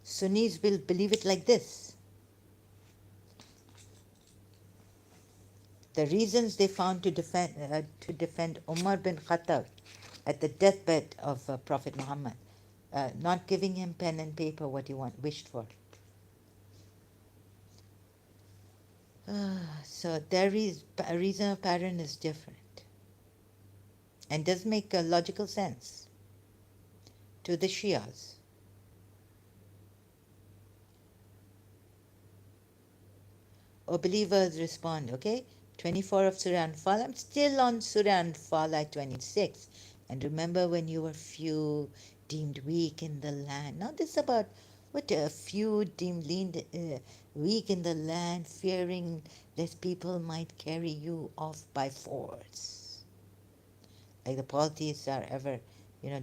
Sunnis will believe it like this. The reasons they found to defend Umar bin Khattab at the deathbed of Prophet Muhammad, not giving him pen and paper what he wished for. So their reason of pattern is different and does make a logical sense to the Shias. Or believers respond, okay? 24 of Surah Anfal. I'm still on Surah Anfal at 26. And remember when you were few, deemed weak in the land. Now this is about what a few deemed weak in the land, fearing lest people might carry you off by force. Like the polytheists are ever,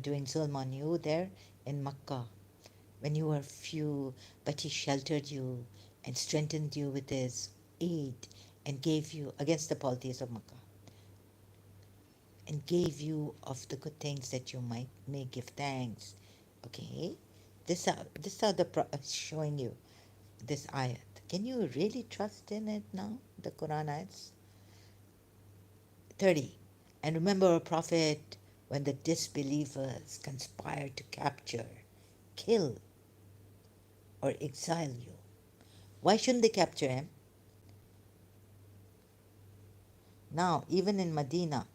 doing zulm on you there in Makkah when you were few, but he sheltered you and strengthened you with his aid and gave you against the polytheists of Makkah and gave you of the good things that you may give thanks. Okay, this how the showing you this ayat. Can you really trust in it now? The Quran ayats 30. And remember, O Prophet, when the disbelievers conspired to capture, kill, or exile you. Why shouldn't they capture him? Now, even in Medina.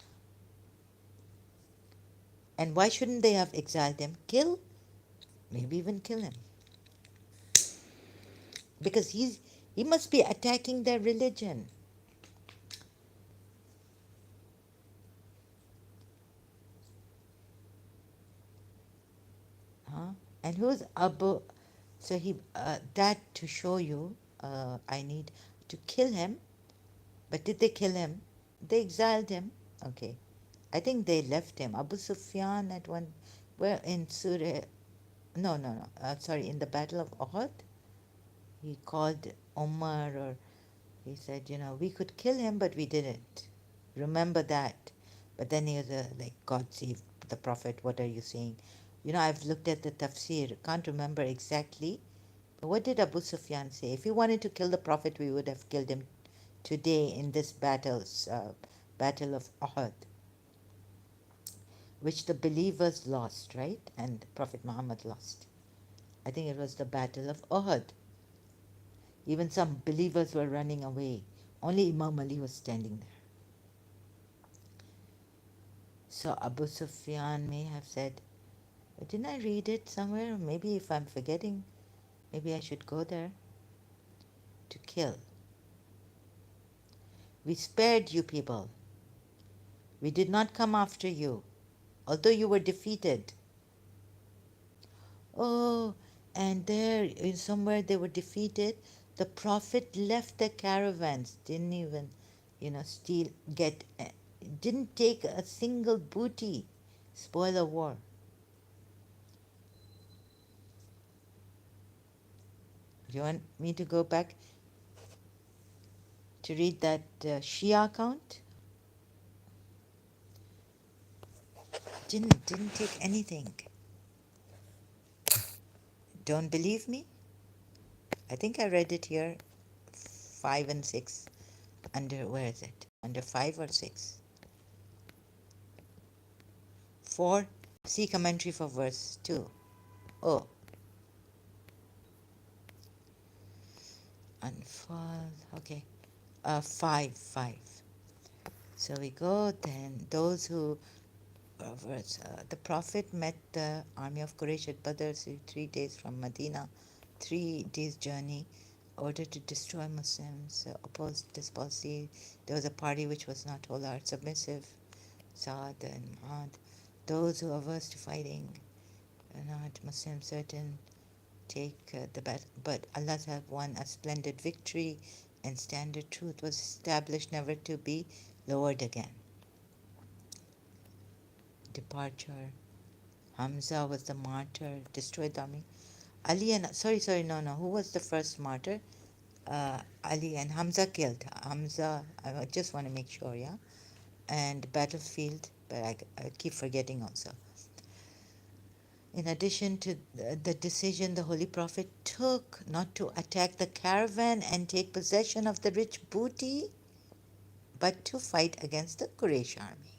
And why shouldn't they have exiled him? Kill? Maybe even kill him. Because he must be attacking their religion. Huh? And who's Abu? So that to show you, I need to kill him. But did they kill him? They exiled him. Okay. I think they left him. Abu Sufyan at one, where in Surah, no, sorry, in the Battle of Uhud, he called Omar, or he said, we could kill him, but we didn't. Remember that. But then he was like, God save the Prophet, what are you saying? I've looked at the tafsir, can't remember exactly. But what did Abu Sufyan say? If he wanted to kill the Prophet, we would have killed him today in this battle of Uhud, which the believers lost, right? And Prophet Muhammad lost. I think it was the battle of Uhud. Even some believers were running away. Only Imam Ali was standing there. So Abu Sufyan may have said, didn't I read it somewhere? Maybe if I'm forgetting, maybe I should go there. To kill. We spared you people. We did not come after you, although you were defeated. Oh, and there, somewhere they were defeated. The Prophet left the caravans, didn't even, steal, didn't take a single booty, spoil of war. Do you want me to go back to read that Shia account? Didn't take anything. Don't believe me? I think I read it here, 5 and 6. Where is it? Under 5 or 6? 4. See commentary for verse 2. Oh. Unfold. Okay. 5. So we go then. Those who the Prophet met the army of Quraysh at Badr, 3 days from Medina, 3 days journey, ordered to destroy Muslims, opposed this policy. There was a party which was not wholehearted, submissive, Saad and Mu'ad. Those who are averse to fighting are not Muslims, certain take the battle, but Allah have won a splendid victory, and standard truth was established, never to be lowered again. Departure. Hamza was the martyr, destroyed the army. Ali and no. Who was the first martyr? Ali and Hamza killed. Hamza, I just want to make sure, yeah. And battlefield, but I keep forgetting also. In addition to the decision the Holy Prophet took not to attack the caravan and take possession of the rich booty, but to fight against the Quraysh army.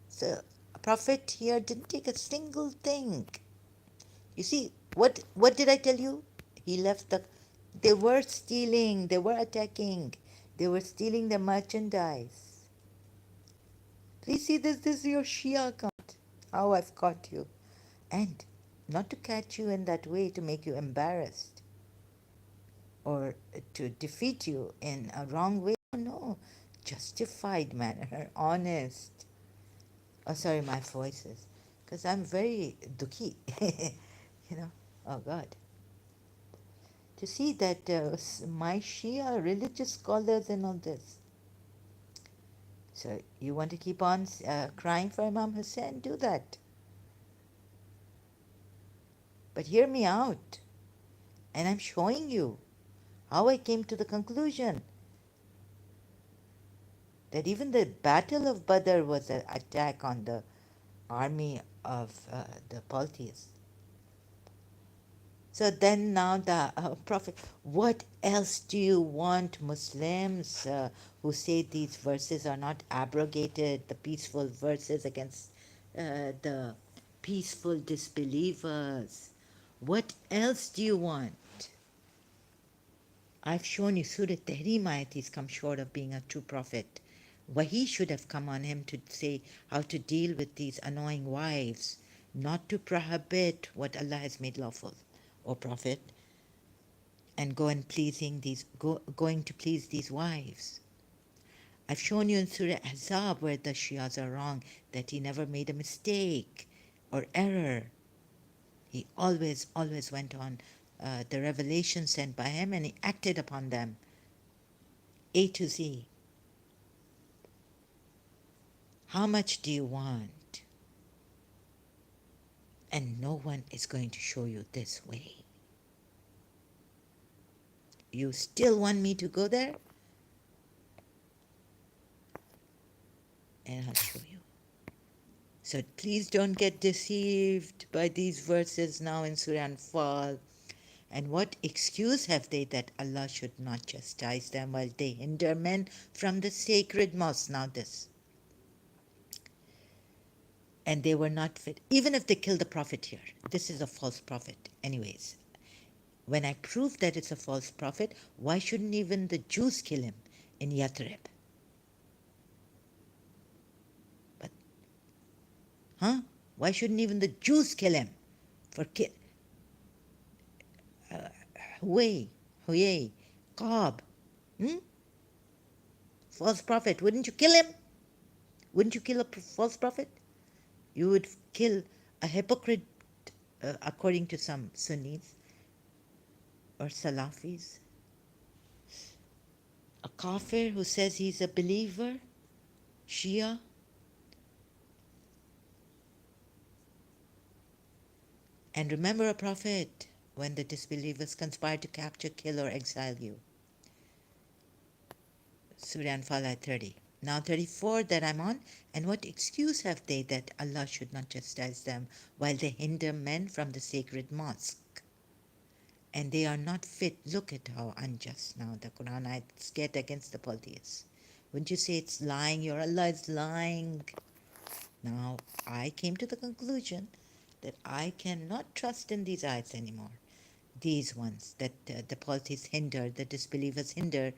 So, Prophet here didn't take a single thing. You see, what did I tell you? He left they were stealing, they were attacking, they were stealing the merchandise. Please see this is your Shia account. How I've caught you. And not to catch you in that way to make you embarrassed or to defeat you in a wrong way. No, justified manner, honest. Oh, sorry, my voices. because I'm very dukhi, you know. Oh God, to see that my Shia religious scholars and all this. So you want to keep on crying for Imam Hussein? Do that, but hear me out, and I'm showing you how I came to the conclusion that even the Battle of Badr was an attack on the army of the polytheists. So then now the Prophet, what else do you want Muslims who say these verses are not abrogated, the peaceful verses against the peaceful disbelievers? What else do you want? I've shown you Surah Tahrim ayat, he's come short of being a true prophet. Wahi should have come on him to say how to deal with these annoying wives, not to prohibit what Allah has made lawful, O Prophet, and going to please these wives. I've shown you in Surah Ahzab where the Shias are wrong, that he never made a mistake or error. He always went on the revelation sent by him and he acted upon them, A to Z. How much do you want? And no one is going to show you this way. You still want me to go there? And I'll show you. So please don't get deceived by these verses now in Surah Anfal. And what excuse have they that Allah should not chastise them while they hinder men from the sacred mosque? Now this. And they were not fit. Even if they killed the prophet here, this is a false prophet anyways. When I prove that it's a false prophet, why shouldn't even the Jews kill him in Yathrib? But, huh? Why shouldn't even the Jews kill him for Huay, Huyay, Qab? Hmm? False prophet. Wouldn't you kill him? Wouldn't you kill a false prophet? You would kill a hypocrite, according to some Sunnis or Salafis. A kafir who says he's a believer, Shia. And remember, a prophet, when the disbelievers conspire to capture, kill, or exile you. Surah Anfal ayat 30. Now 34 that I'm on. And what excuse have they that Allah should not chastise them while they hinder men from the sacred mosque? And they are not fit. Look at how unjust now the Quran ayats get against the polytheists. Wouldn't you say it's lying? Your Allah is lying. Now I came to the conclusion that I cannot trust in these ayats anymore. These ones that the polytheists hinder, the disbelievers hinder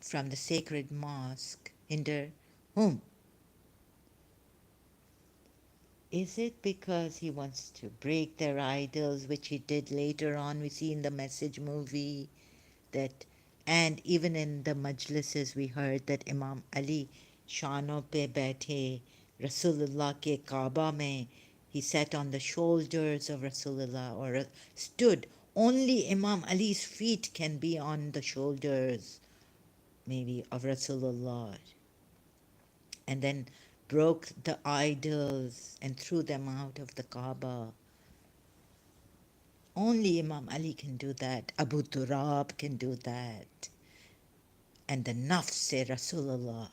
from the sacred mosque. Hinder whom? Is it because he wants to break their idols, which he did later on? We see in the Message movie that, and even in the majlises we heard that Imam Ali shano pe baithe, Rasulullah ke Kaaba mein, he sat on the shoulders of Rasulullah or stood. Only Imam Ali's feet can be on the shoulders, maybe, of Rasulullah. And then broke the idols and threw them out of the Kaaba. Only Imam Ali can do that. Abu Turab can do that. And the Nafs Rasulullah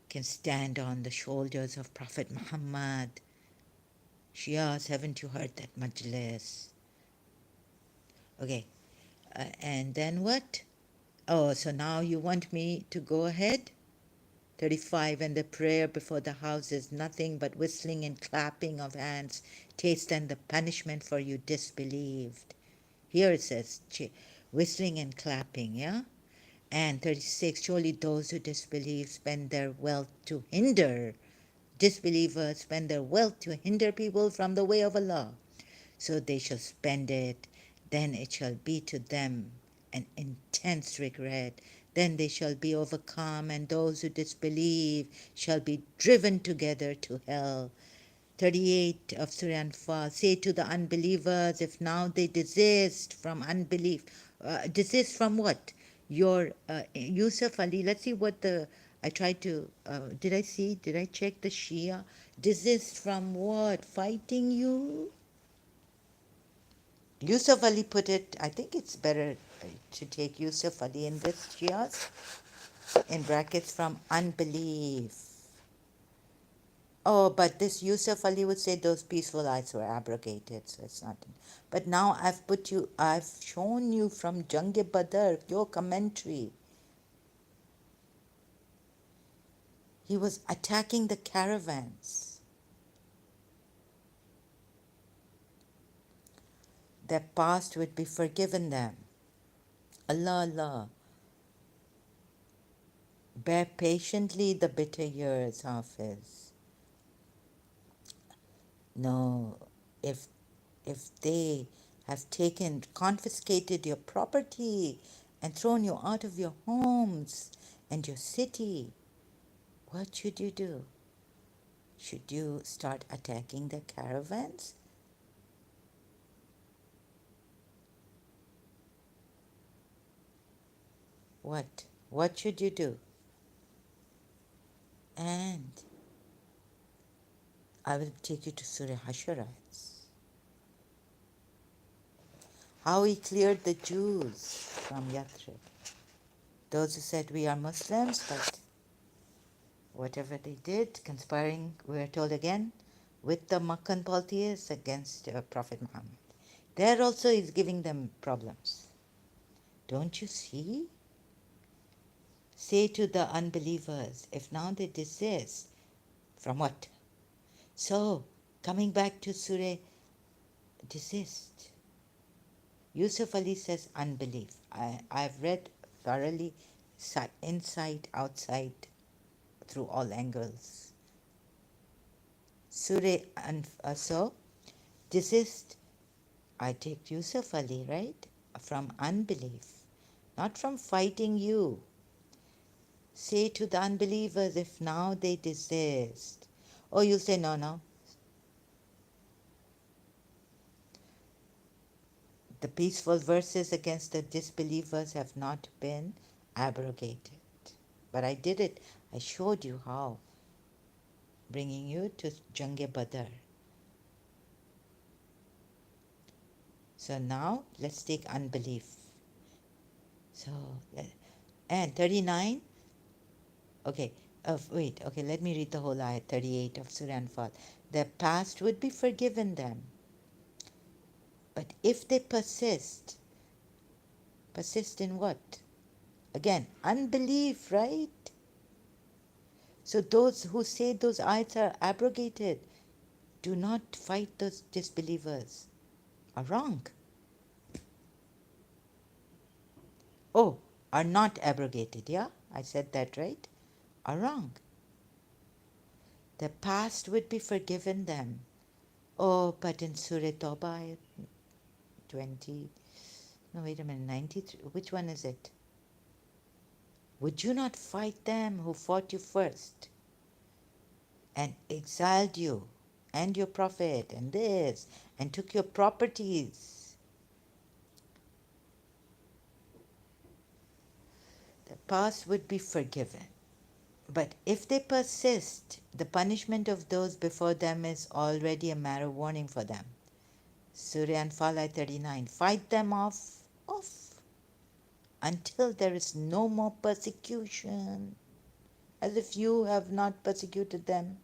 can stand on the shoulders of Prophet Muhammad. Shias, haven't you heard that majlis? Okay, and then what? Oh, so now you want me to go ahead? 35. And the prayer before the house is nothing but whistling and clapping of hands. Taste and the punishment for you disbelieved. Here it says whistling and clapping, yeah? And 36. Surely those who disbelieve spend their wealth to hinder. Disbelievers spend their wealth to hinder people from the way of Allah. So they shall spend it. Then it shall be to them an intense regret. then they shall be overcome, and those who disbelieve shall be driven together to hell. 38 of Surah Anfal, say to the unbelievers, if now they desist from unbelief, desist from what? Your Yusuf Ali, let's see what I tried to, did I check the Shia? Desist from what? Fighting you? Yusuf Ali put it, I think it's better to take Yusuf Ali in this Shias, in brackets, from unbelief. Oh, but this Yusuf Ali would say those peaceful acts were abrogated, so it's not. But now I've shown you from Jang-e Badr, your commentary. He was attacking the caravans. Their past would be forgiven them. Allah, Allah. Bear patiently the bitter years, Hafiz. No, if they have confiscated your property and thrown you out of your homes and your city, what should you do? Should you start attacking the caravans? What? What should you do? And I will take you to Surah Hasharites. How he cleared the Jews from Yathrib. Those who said we are Muslims, but whatever they did, conspiring, we are told again, with the Makkan polytheists against Prophet Muhammad. There also is giving them problems. Don't you see? Say to the unbelievers, if now they desist, from what? So, coming back to Surah, desist. Yusuf Ali says unbelief. I've read thoroughly, inside, outside, through all angles. Surah, so, desist, I take Yusuf Ali, right? From unbelief, not from fighting you. Say to the unbelievers, if now they desist. Oh, you'll say, no. The peaceful verses against the disbelievers have not been abrogated. But I did it. I showed you how. Bringing you to Jang-e Badr. So now let's take unbelief. So, and 39. Okay, wait, okay, let me read the whole ayat, 38 of Surah Anfal. Their past would be forgiven them. But if they persist in what? Again, unbelief, right? So those who say those ayats are abrogated, do not fight those disbelievers, are wrong. Oh, are not abrogated, yeah? I said that right? Are wrong. The past would be forgiven them. Oh, but in Surah Tawbah 20, no, wait a minute, 93, which one is it? Would you not fight them who fought you first and exiled you and your prophet and this and took your properties? The past would be forgiven. But if they persist, the punishment of those before them is already a matter of warning for them. Surah Anfal 39. Fight them off until there is no more persecution, as if you have not persecuted them.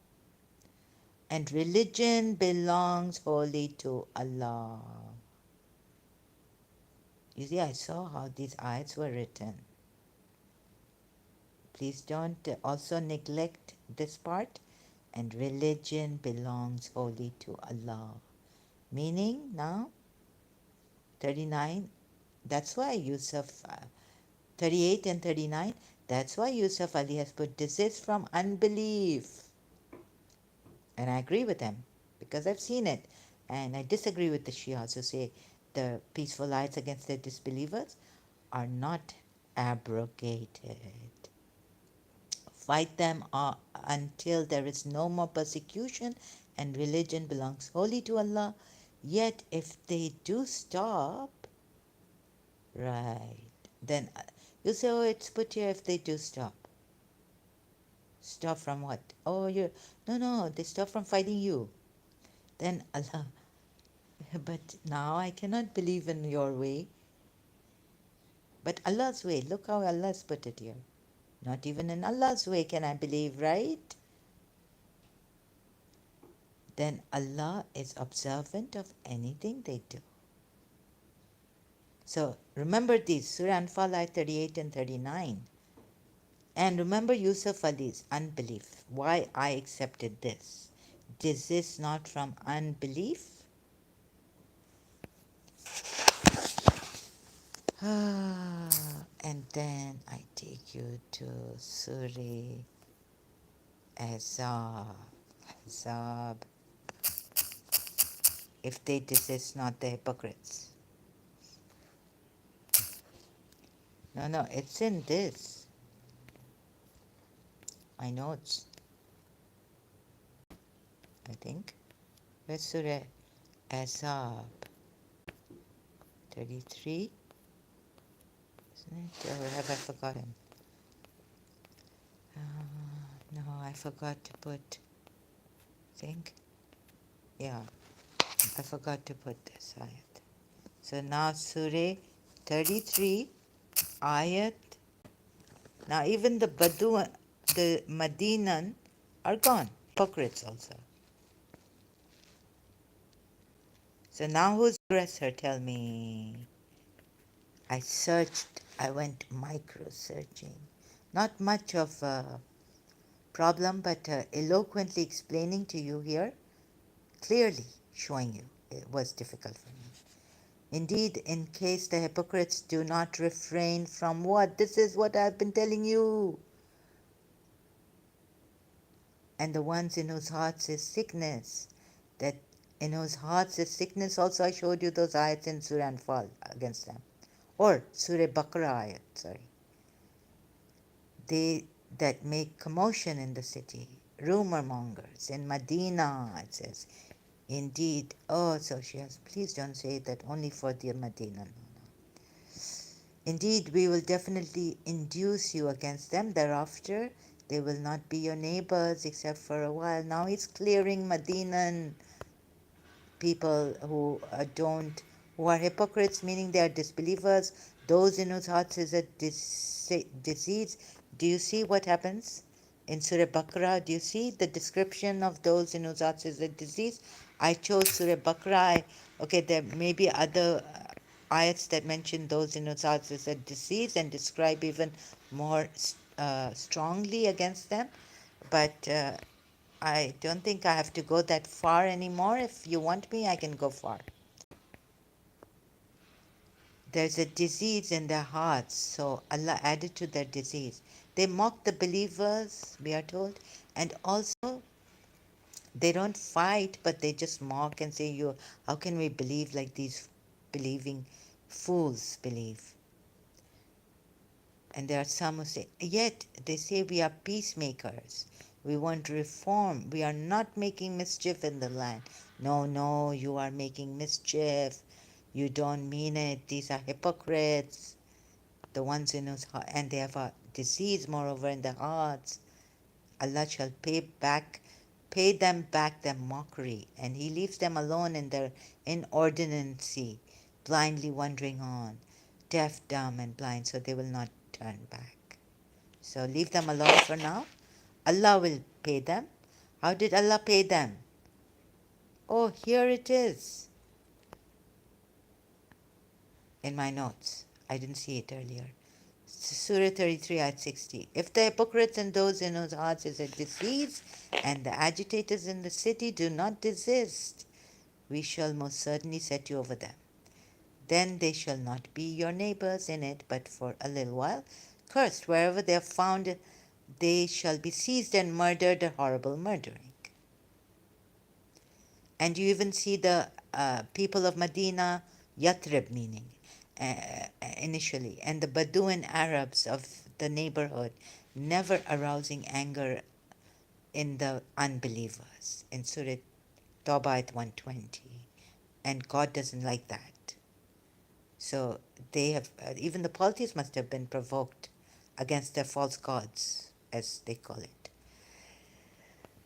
And religion belongs wholly to Allah. You see, I saw how these ayats were written. Please don't also neglect this part. And religion belongs wholly to Allah. Meaning now, 39, that's why Yusuf, 38 and 39, that's why Yusuf Ali has put desist from unbelief. And I agree with them because I've seen it. And I disagree with the Shias who say the peaceful acts against the disbelievers are not abrogated. Fight them until there is no more persecution and religion belongs wholly to Allah. Yet if they do stop, right, then you say, oh, it's put here if they do stop. Stop from what? Oh, you no, they stop from fighting you. Then Allah, but now I cannot believe in your way. But Allah's way, look how Allah's put it here. Not even in Allah's way can I believe, right? Then Allah is observant of anything they do. So remember these, Surah Anfal ayat 38 and 39. And remember Yusuf Ali's unbelief. Why I accepted this. Is this not from unbelief? And then I take you to Surah Azab. If they desist not, the hypocrites. No, it's in this. My notes, I think. Where's Surah Azab? 33? Isn't it? Or have I forgotten? No, I forgot to put, think. Yeah, I forgot to put this ayat. So now Surah 33, ayat. Now even the Badu, the Madinan are gone. Hypocrites also. So now who's the aggressor? Tell me. I searched, I went micro searching. Not much of a problem, but eloquently explaining to you here, clearly showing you it was difficult for me. Indeed, in case the hypocrites do not refrain from what? This is what I've been telling you. And the ones in whose hearts is sickness, that in whose hearts is sickness, also I showed you those ayats in Surah Anfal against them. Or Surah Baqarah ayat, sorry. They that make commotion in the city, rumor mongers. In Medina, it says, indeed, oh, so she has, please don't say that only for the Medina. No. Indeed, we will definitely induce you against them. Thereafter, they will not be your neighbors except for a while. Now he's clearing Medinan people who are hypocrites, meaning they are disbelievers, those in whose hearts is a disease. Do you see what happens in Surah Baqarah? Do you see the description of those in whose hearts is a disease? I chose Surah Baqarah. Okay, there may be other ayats that mention those in whose hearts is a disease and describe even more strongly against them. But I don't think I have to go that far anymore. If you want me, I can go far. There's a disease in their hearts, so Allah added to their disease. They mock the believers, we are told, and also they don't fight, but they just mock and say, "You, how can we believe like these believing fools believe?" And there are some who say, yet they say we are peacemakers. We want reform. We are not making mischief in the land. No, you are making mischief. You don't mean it. These are hypocrites. The ones in whose heart, and they have a disease, moreover, in their hearts. Allah shall pay them back their mockery, and He leaves them alone in their inordinacy, blindly wandering on, deaf, dumb, and blind, so they will not turn back. So leave them alone for now. Allah will pay them. How did Allah pay them? Oh, here it is in my notes. I didn't see it earlier. Surah 33, ayat 60. If the hypocrites and those in whose hearts is a disease, and the agitators in the city do not desist, we shall most certainly set you over them. Then they shall not be your neighbors in it, but for a little while. Cursed, wherever they are found, they shall be seized and murdered, a horrible murdering. And you even see the people of Medina, Yathrib meaning, initially, and the Bedouin Arabs of the neighborhood, never arousing anger in the unbelievers in Surah Tawbah at 120. And God doesn't like that. So they have, even the polytheists must have been provoked against their false gods, as they call it.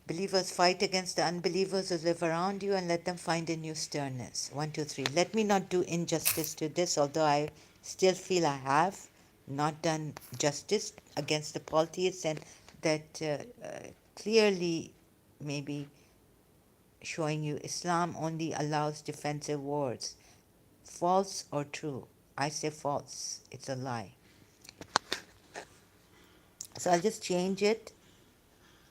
Believers, fight against the unbelievers who live around you and let them find in you sternness. 1, 2, 3. Let me not do injustice to this, although I still feel I have not done justice against the polytheists, and that clearly maybe showing you Islam only allows defensive wars. False or true? I say false. It's a lie. So I'll just change it.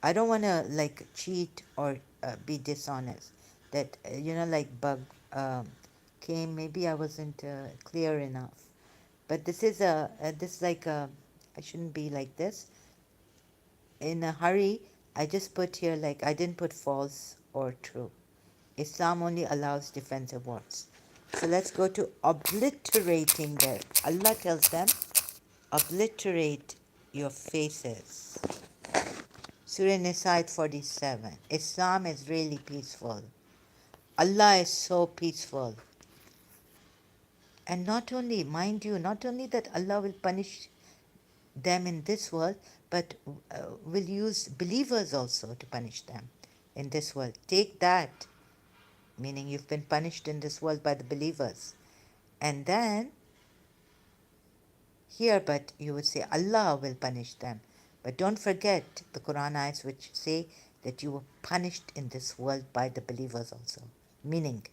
I don't want to like cheat or be dishonest. That like bug came. Maybe I wasn't clear enough. But this is this like a. I shouldn't be like this. In a hurry, I just put here like I didn't put false or true. Islam only allows defensive words. So let's go to obliterating them. Allah tells them, obliterate your faces. Surah Nisa 47. Islam is really peaceful. Allah is so peaceful. And not only, mind you, not only that Allah will punish them in this world, but will use believers also to punish them in this world. Take that, meaning you've been punished in this world by the believers. And then here, but you would say Allah will punish them. But don't forget the Quran ayahs which say that you were punished in this world by the believers also. Meaning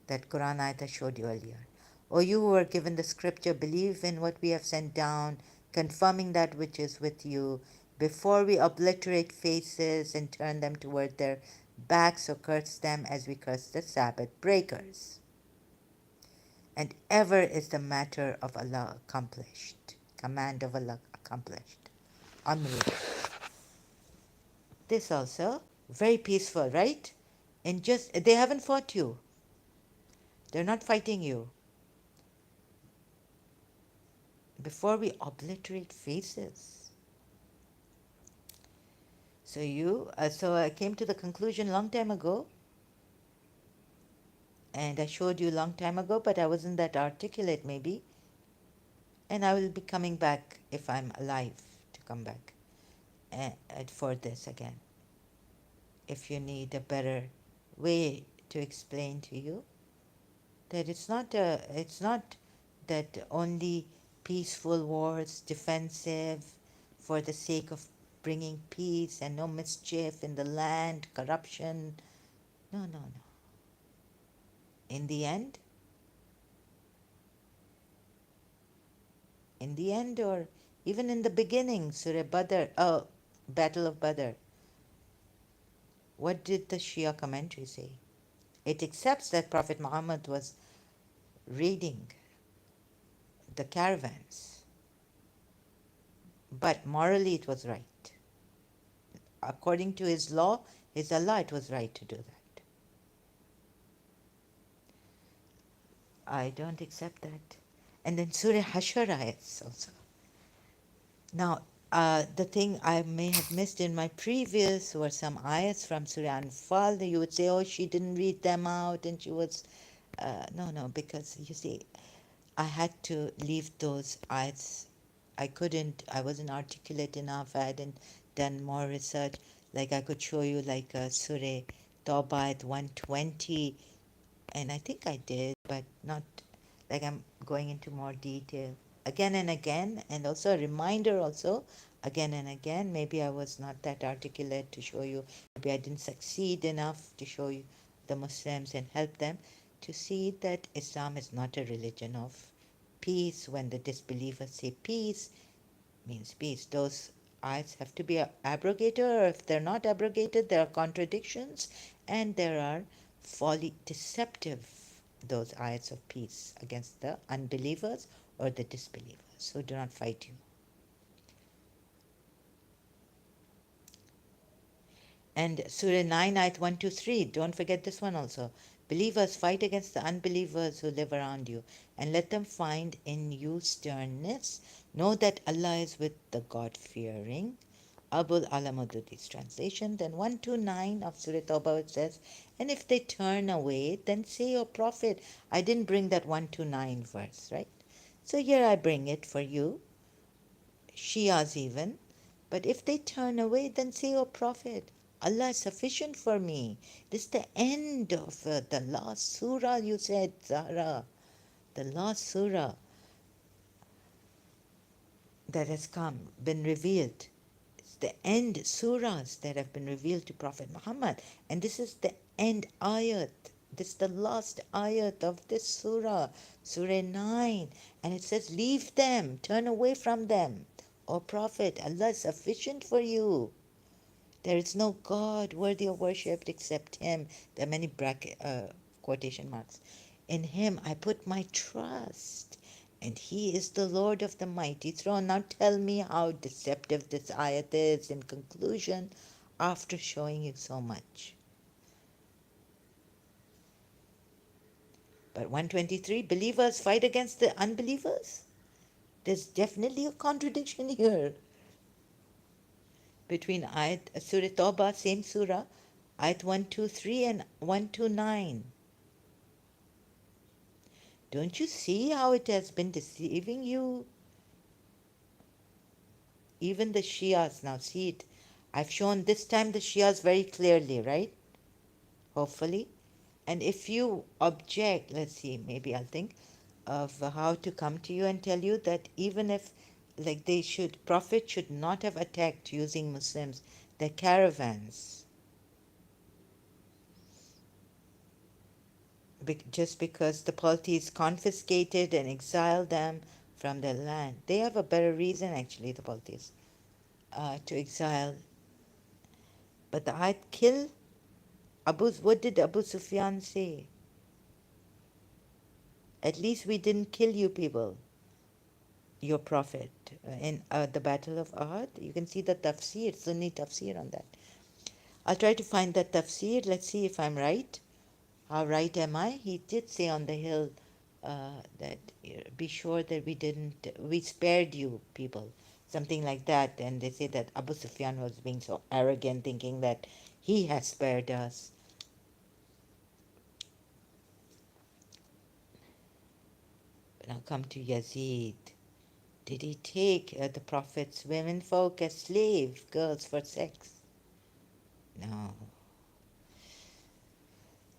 that Quran ayat I showed you earlier. O you who were given the scripture, believe in what we have sent down, confirming that which is with you, before we obliterate faces and turn them toward their backs or curse them as we curse the Sabbath breakers. And ever is the matter of Allah accomplished, command of Allah accomplished. Amri. This also, very peaceful, right? And just, they haven't fought you. They're not fighting you. Before we obliterate faces. So I came to the conclusion long time ago, and I showed you long time ago, but I wasn't that articulate maybe. And I will be coming back if I'm alive to come back for this again. If you need a better way to explain to you that it's not that only peaceful wars, defensive, for the sake of bringing peace and no mischief in the land, corruption. No, no, no. In the end, or even in the beginning, Surah Badr, Battle of Badr, what did the Shia commentary say? It accepts that Prophet Muhammad was raiding the caravans, but morally it was right. According to his law, his Allah, it was right to do that. I don't accept that. And then Surah Hashar ayats also. Now, the thing I may have missed in my previous were some ayats from Surah Anfal. You would say, oh, she didn't read them out and she was... no, because you see, I had to leave those ayats. I wasn't articulate enough. I hadn't done more research. Like I could show you like Surah Tawbah at 120, and I think I did, but not like I'm going into more detail again and again, and also a reminder also again and again. Maybe I was not that articulate to show you. Maybe I didn't succeed enough to show you the Muslims and help them to see that Islam is not a religion of peace. When the disbelievers say peace, means peace. Those ayats have to be abrogated, or if they're not abrogated, there are contradictions and there are deceptive, those ayats of peace against the unbelievers or the disbelievers who do not fight you. And Surah 9, ayat 1 to 3, don't forget this one also. Believers, fight against the unbelievers who live around you and let them find in you sternness. Know that Allah is with the God fearing. Abul Alamuddin's translation. Then 129 of Surah Tawbah it says, and if they turn away, then say, O Prophet, I didn't bring that 129 verse, right? So here I bring it for you, Shias even. But if they turn away, then say, O Prophet, Allah is sufficient for me. This is the end of the last surah you said, Zahra. The last surah that has been revealed. It's the end surahs that have been revealed to Prophet Muhammad. And this is the end ayat. This is the last ayat of this surah, Surah 9. And it says, leave them, turn away from them. O Prophet, Allah is sufficient for you. There is no God worthy of worship except Him. There are many quotation marks. In Him I put my trust, and He is the Lord of the mighty throne. Now tell me how deceptive this ayat is in conclusion after showing you so much. But 123, believers fight against the unbelievers? There's definitely a contradiction here between Surah Tawbah, same surah, ayat 123 and 129. Don't you see how it has been deceiving you? Even the Shias now see it. I've shown this time the Shias very clearly, right? Hopefully. And if you object, let's see, maybe I'll think of how to come to you and tell you that even if, like, Prophet should not have attacked using Muslims, their caravans, just because the polities confiscated and exiled them from their land. They have a better reason, actually, the polities, to exile. But the ayat kill what did Abu Sufyan say? At least we didn't kill you people, your prophet. In the Battle of Ahad, you can see the tafsir, Sunni tafsir on that. I'll try to find that tafsir. Let's see if I'm right. How right am I? He did say on the hill that be sure that we spared you people, something like that. And they say that Abu Sufyan was being so arrogant, thinking that he has spared us. Now come to Yazid. Did he take the Prophet's women folk as slave girls for sex? No.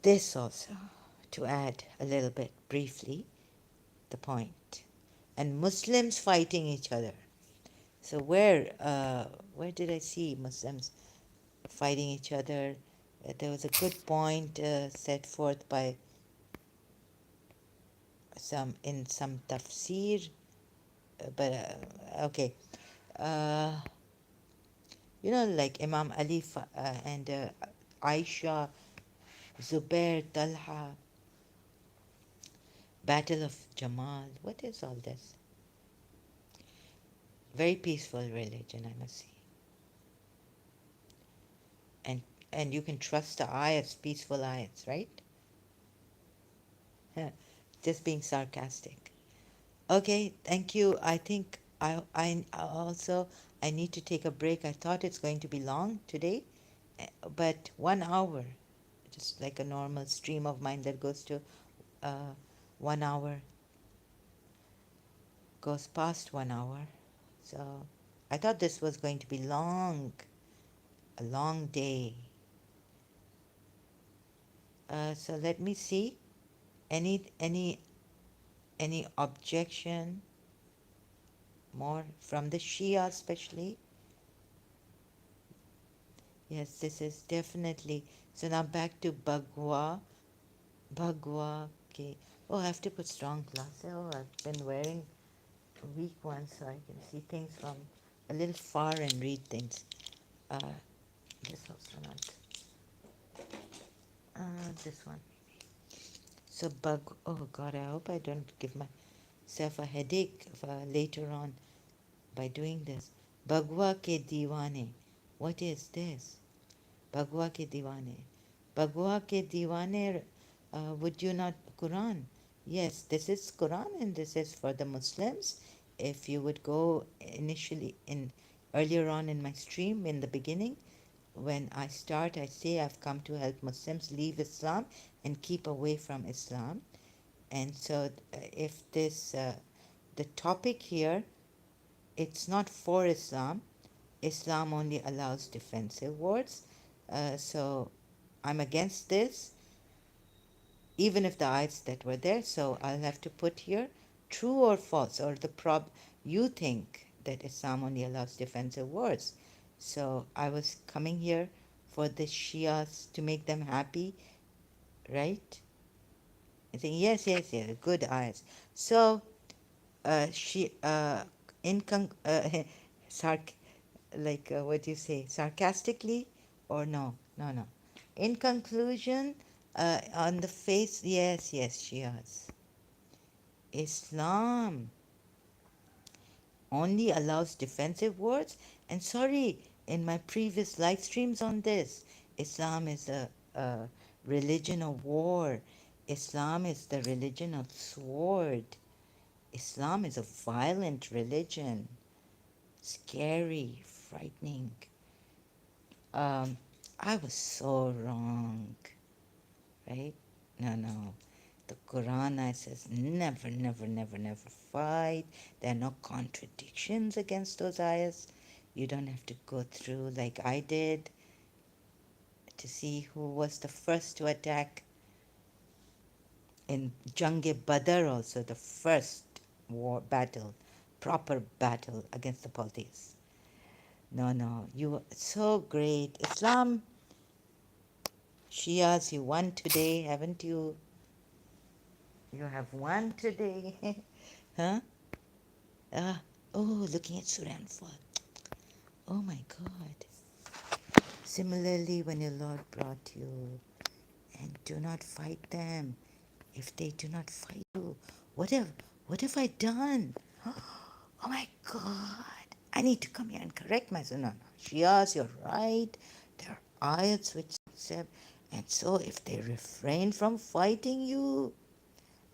This also, to add a little bit briefly, the point. And Muslims fighting each other. So where did I see Muslims fighting each other? There was a good point set forth by some tafsir, but okay. Like Imam Ali and Aisha, Zubair, Talha, Battle of Jamal. What is all this? Very peaceful religion, I must say. And you can trust the ayats, peaceful ayats, right? Just being sarcastic. Okay, thank you. I think I need to take a break. I thought it's going to be long today, but 1 hour, just like a normal stream of mine that goes to 1 hour, goes past 1 hour. So I thought this was going to be long, a long day. So let me see. Any objection more from the Shia especially? Yes, this is definitely. So now back to Bagua. Bagua. Okay. Oh, I have to put strong glasses. Oh, I've been wearing weak ones so I can see things from a little far and read things. This also not. This one. So oh God, I hope I don't give myself a headache later on by doing this. Bagua ke diwane. What is this? Bagua ke diwane. Bagua ke diwane Would you not? Quran. Yes, this is Quran and this is for the Muslims. If you would go initially in earlier on in my stream in the beginning, when I start, I say I've come to help Muslims leave Islam and keep away from Islam. And so, if the topic here, it's not for Islam. Islam only allows defensive words. So I'm against this, even if the ayats that were there. So I'll have to put here true or false, or you think that Islam only allows defensive words. So I was coming here for the Shias to make them happy, right? I think yes, good ayats. So she in sarc what do you say, sarcastically, or no, in conclusion, on the face, yes, she has. Islam only allows defensive words, and sorry, in my previous live streams on this, Islam is a religion of war. Islam is the religion of sword. Islam is a violent religion, scary, frightening. Um, I was so wrong, right? No. The Quran I says never fight. There are no contradictions against those ayahs. You don't have to go through like I did to see who was the first to attack in Jang-e Badr, also the first proper battle against the polytheists. No, you were so great. Islam, Shias, you won today, haven't you? You have won today. Huh? Ah, oh, looking at Surah Anfal. Oh my God. Similarly, when your Lord brought you, and do not fight them. If they do not fight you, what have I done? Oh my God. I need to come here and correct myself. No. Shias, you're right. There are ayats which accept. And so if they refrain from fighting you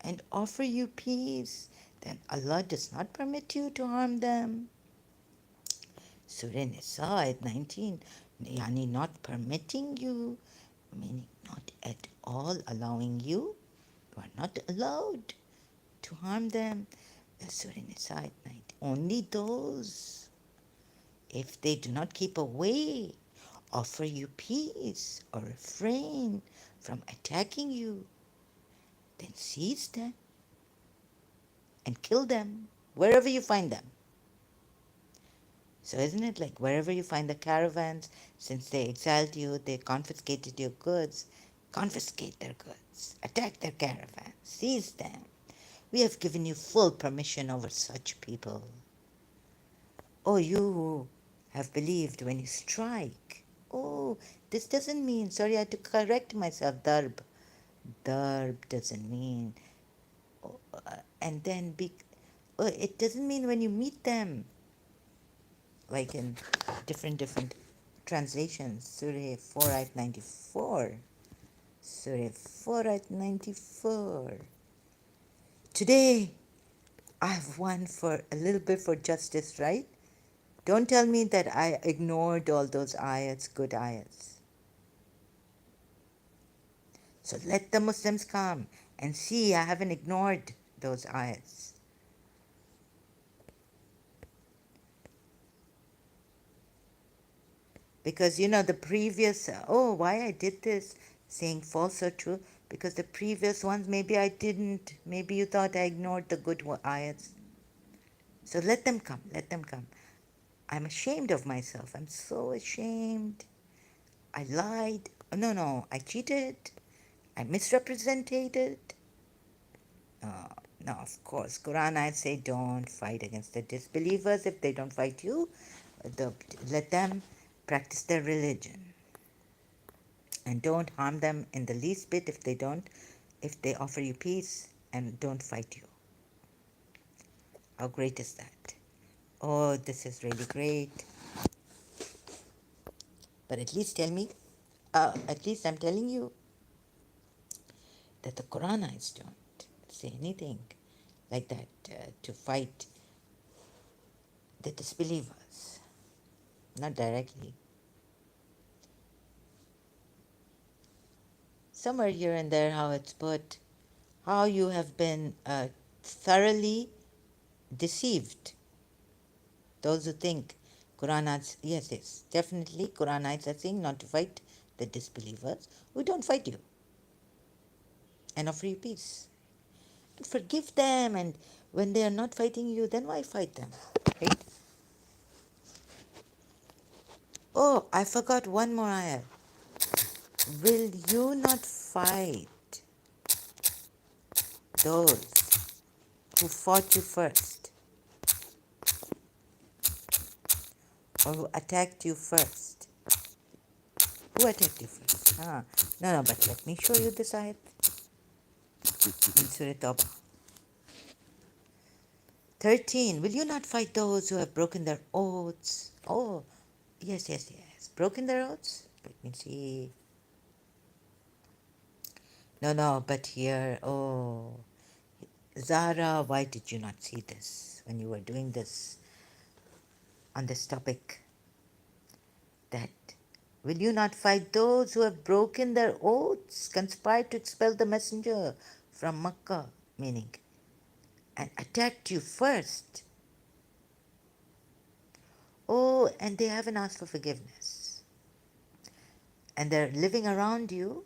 and offer you peace, then Allah does not permit you to harm them. Surah Nisa ayat 19, yani not permitting you, meaning not at all allowing you. You are not allowed to harm them. Surah Nisa ayat 19, only those, if they do not keep away, offer you peace, or refrain from attacking you, then seize them and kill them wherever you find them. So isn't it like wherever you find the caravans, since they exiled you, they confiscated your goods, confiscate their goods, attack their caravans, seize them. We have given you full permission over such people. Oh, you who have believed when you strike. Oh, this doesn't mean, sorry, I had to correct myself, darb. Darb doesn't mean, and then it doesn't mean when you meet them, like in different translations. Surah 4 ayat 94. Surah 4 ayat 94. Today, I've won for a little bit for justice, right? Don't tell me that I ignored all those ayats, good ayats. So let the Muslims come and see I haven't ignored those ayats. Because the previous, why I did this, saying false or true, because the previous ones maybe I didn't, maybe you thought I ignored the good ayats. So let them come. I'm ashamed of myself. I'm so ashamed. I lied. No, I cheated. I misrepresented. No, of course. Quran, I say don't fight against the disbelievers. If they don't fight you, let them practice their religion. And don't harm them in the least bit if they offer you peace and don't fight you. How great is that? Oh, this is really great. But at least tell me, at least I'm telling you, that the Quranites don't say anything like that to fight the disbelievers, not directly. Somewhere here and there, how it's put, how you have been thoroughly deceived. Those who think Quranites, yes, yes, definitely Quranites are saying not to fight the disbelievers who don't fight you and offer you peace. And forgive them, and when they are not fighting you, then why fight them? Right? Oh, I forgot one more ayah. Will you not fight those who fought you first or who attacked you first? Who attacked you first? No, but let me show you this ayat in Surah Tawbah. 13. Will you not fight those who have broken their oaths? Oh, yes, yes, yes. Broken their oaths? Let me see. No, but here, oh, Zara, why did you not see this when you were doing this on this topic? That will you not fight those who have broken their oaths, conspired to expel the messenger from Makkah, meaning, and attacked you first? Oh, and they haven't asked for forgiveness. And they're living around you,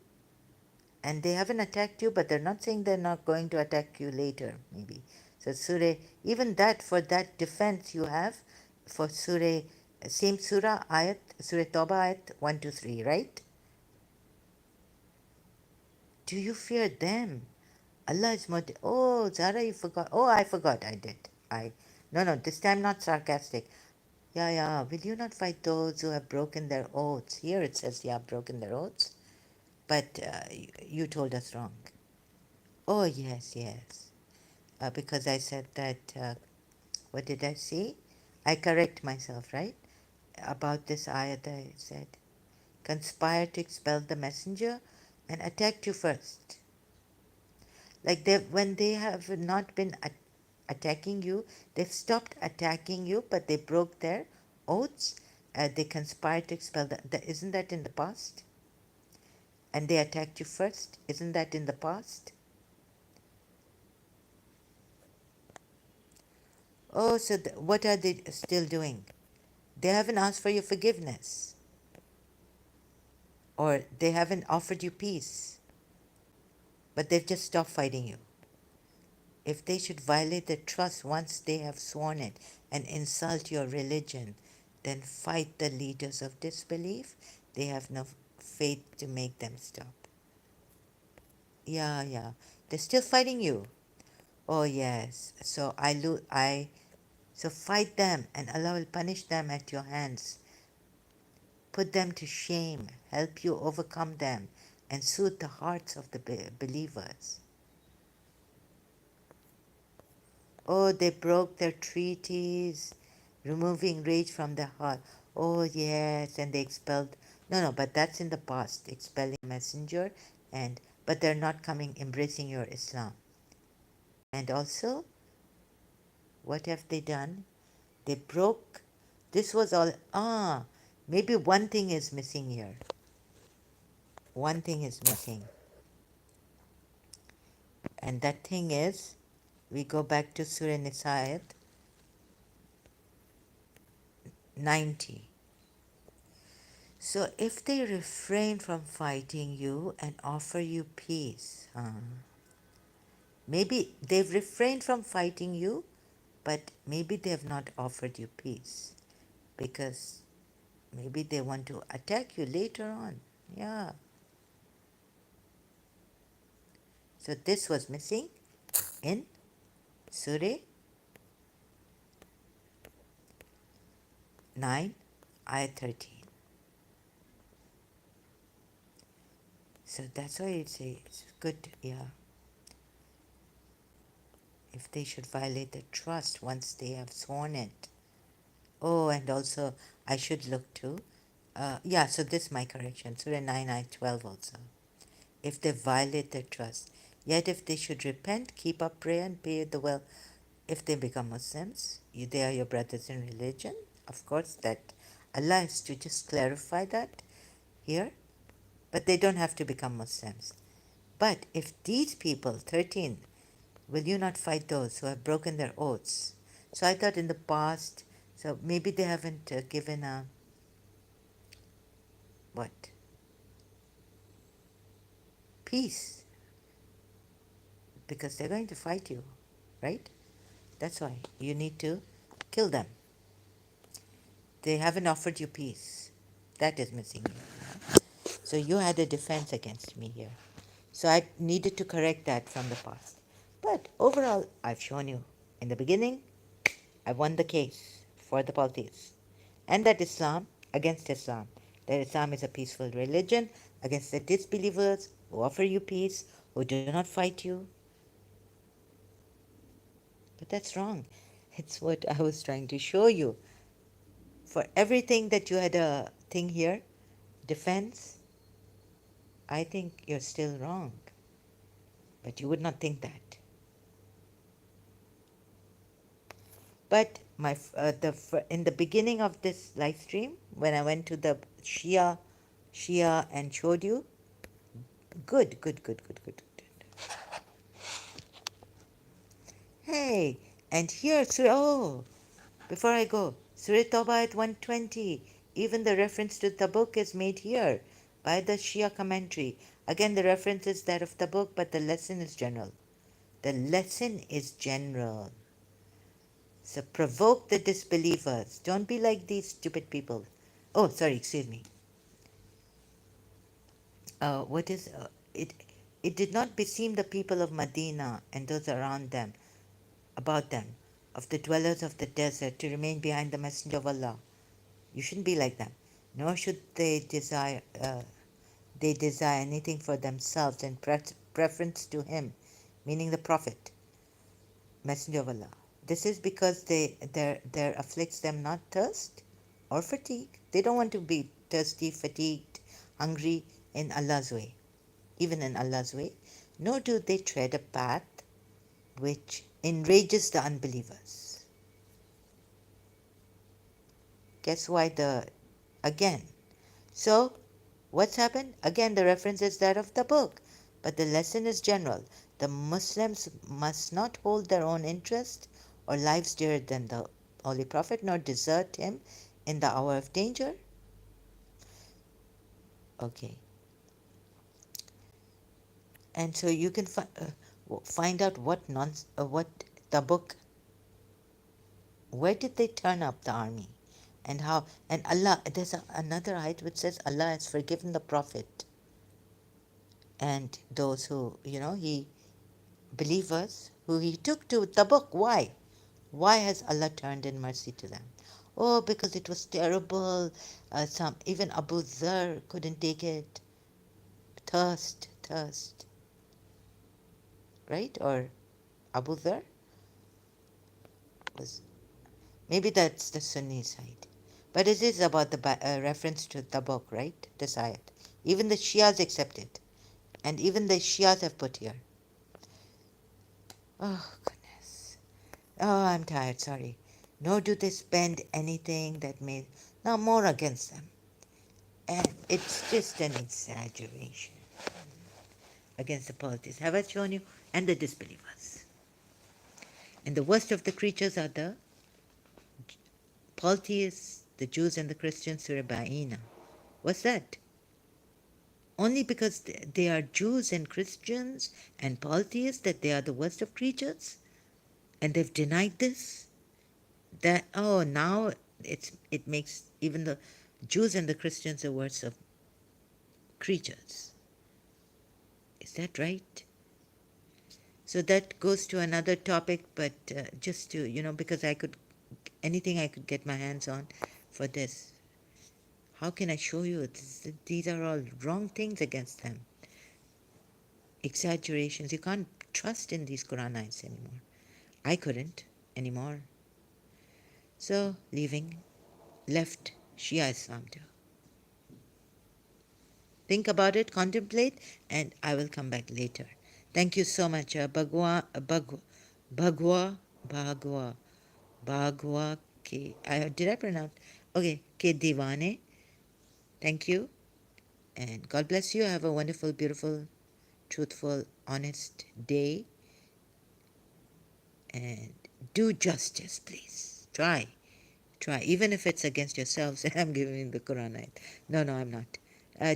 and they haven't attacked you, but they're not saying they're not going to attack you later, maybe. So Surah, even that, for that defense you have, for Surah, same Surah, Ayat, Surah Tawbah, Ayat 1 to 3, right? Do you fear them? Allah is more. Oh, Zara, you forgot. Oh, I forgot. I did. No, this time not sarcastic. Yeah. Will you not fight those who have broken their oaths? Here it says, yeah, broken their oaths. But you told us wrong. Oh, yes. Because I said that, what did I say? I correct myself, right? About this ayat I said, conspire to expel the messenger and attacked you first. Like when they have not been attacking you, they've stopped attacking you, but they broke their oaths. They conspired to expel isn't that in the past? And they attacked you first. Isn't that in the past? Oh, so what are they still doing? They haven't asked for your forgiveness, or they haven't offered you peace, but they've just stopped fighting you. If they should violate their trust once they have sworn it and insult your religion, then fight the leaders of disbelief. They have no faith to make them stop. Yeah. They're still fighting you. Oh yes. So fight them, and Allah will punish them at your hands. Put them to shame, help you overcome them, and soothe the hearts of the believers. Oh, they broke their treaties, removing rage from their heart. Oh, yes, and they expelled. No, but that's in the past, expelling messenger, but they're not coming, embracing your Islam. And also, what have they done? They broke. This was all. Maybe one thing is missing here. One thing is missing. And that thing is, we go back to Surah Nisa 90. So if they refrain from fighting you and offer you peace, maybe they've refrained from fighting you, but maybe they have not offered you peace because maybe they want to attack you later on. Yeah. So this was missing in Surah 9, Ayah 13. So that's why it's good, yeah. If they should violate the trust once they have sworn it. Oh, and also I should look too. So this is my correction. Surah 9, Ayah 12 also. If they violate their trust. Yet if they should repent, keep up prayer and pay the well, if they become Muslims, they are your brothers in religion. Of course, that Allah is to just clarify that here, but they don't have to become Muslims. But if these people, 13, will you not fight those who have broken their oaths? So I thought in the past, so maybe they haven't given a, what? Peace, because they're going to fight you, right? That's why you need to kill them. They haven't offered you peace. That is missing here. So you had a defense against me here. So I needed to correct that from the past. But overall, I've shown you in the beginning, I won the case for the polytheists. And that Islam against Islam. That Islam is a peaceful religion against the disbelievers who offer you peace, who do not fight you. But that's wrong. It's what I was trying to show you. For everything that you had a thing here, defense, I think you're still wrong. But you would not think that. But in the beginning of this live stream, when I went to the Shia and showed you, good. Hey, and here, before I go, Surah Tawbah at 120, even the reference to Tabuk is made here by the Shia commentary. Again, the reference is that of Tabuk, but the lesson is general. The lesson is general. So provoke the disbelievers. Don't be like these stupid people. Oh, sorry, excuse me. What is it? It did not beseem the people of Medina and those around them, about them, of the dwellers of the desert, to remain behind the Messenger of Allah. You shouldn't be like them. Nor should they desire anything for themselves in preference to him, meaning the Prophet, Messenger of Allah. This is because there afflicts them not thirst or fatigue. They don't want to be thirsty, fatigued, hungry in Allah's way, even in Allah's way, nor do they tread a path which enrages the unbelievers. Guess why again? So, what's happened? Again, the reference is that of the book, but the lesson is general. The Muslims must not hold their own interest or lives dearer than the Holy Prophet, nor desert him in the hour of danger. Okay. And so you can find out what the book, where did they turn up the army, and how, and Allah, there's another ayat which says Allah has forgiven the Prophet and those who, believers who he took to the book. Why? Why has Allah turned in mercy to them? Oh, because it was terrible. Even Abu Dhar couldn't take it. Thirst. Right? Or Abu Dhar was, maybe that's the Sunni side. But it is about the reference to Tabuk, right? This ayat. Even the Shias accept it. And even the Shias have put here. Oh, goodness. Oh, I'm tired, sorry. Nor do they spend anything that may, now more against them. And it's just an exaggeration against the polytheists. Have I shown you? And the disbelievers. And the worst of the creatures are the polytheists, the Jews and the Christians, Surah Ba'ina. What's that? Only because they are Jews and Christians and polytheists that they are the worst of creatures? And they've denied this? Now it makes even the Jews and the Christians the worst of creatures. Is that right? So that goes to another topic, but just to, because anything I could get my hands on for this. How can I show you? These are all wrong things against them. Exaggerations. You can't trust in these Quran ayats anymore. I couldn't anymore. So, left Shia Islam too. Think about it, contemplate, and I will come back later. Thank you so much. Bagua, Bagua, Bagua ke. Did I pronounce? Okay, ke divane. Thank you, and God bless you. Have a wonderful, beautiful, truthful, honest day, and do justice, please. Try, even if it's against yourselves. I'm giving you the Quran ayat. No, I'm not.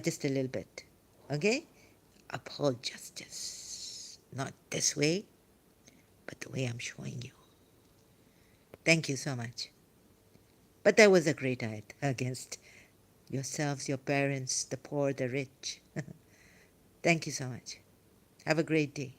Just a little bit. Okay? Uphold justice. Not this way, but the way I'm showing you. Thank you so much. But that was a great ayat against yourselves, your parents, the poor, the rich. Thank you so much. Have a great day.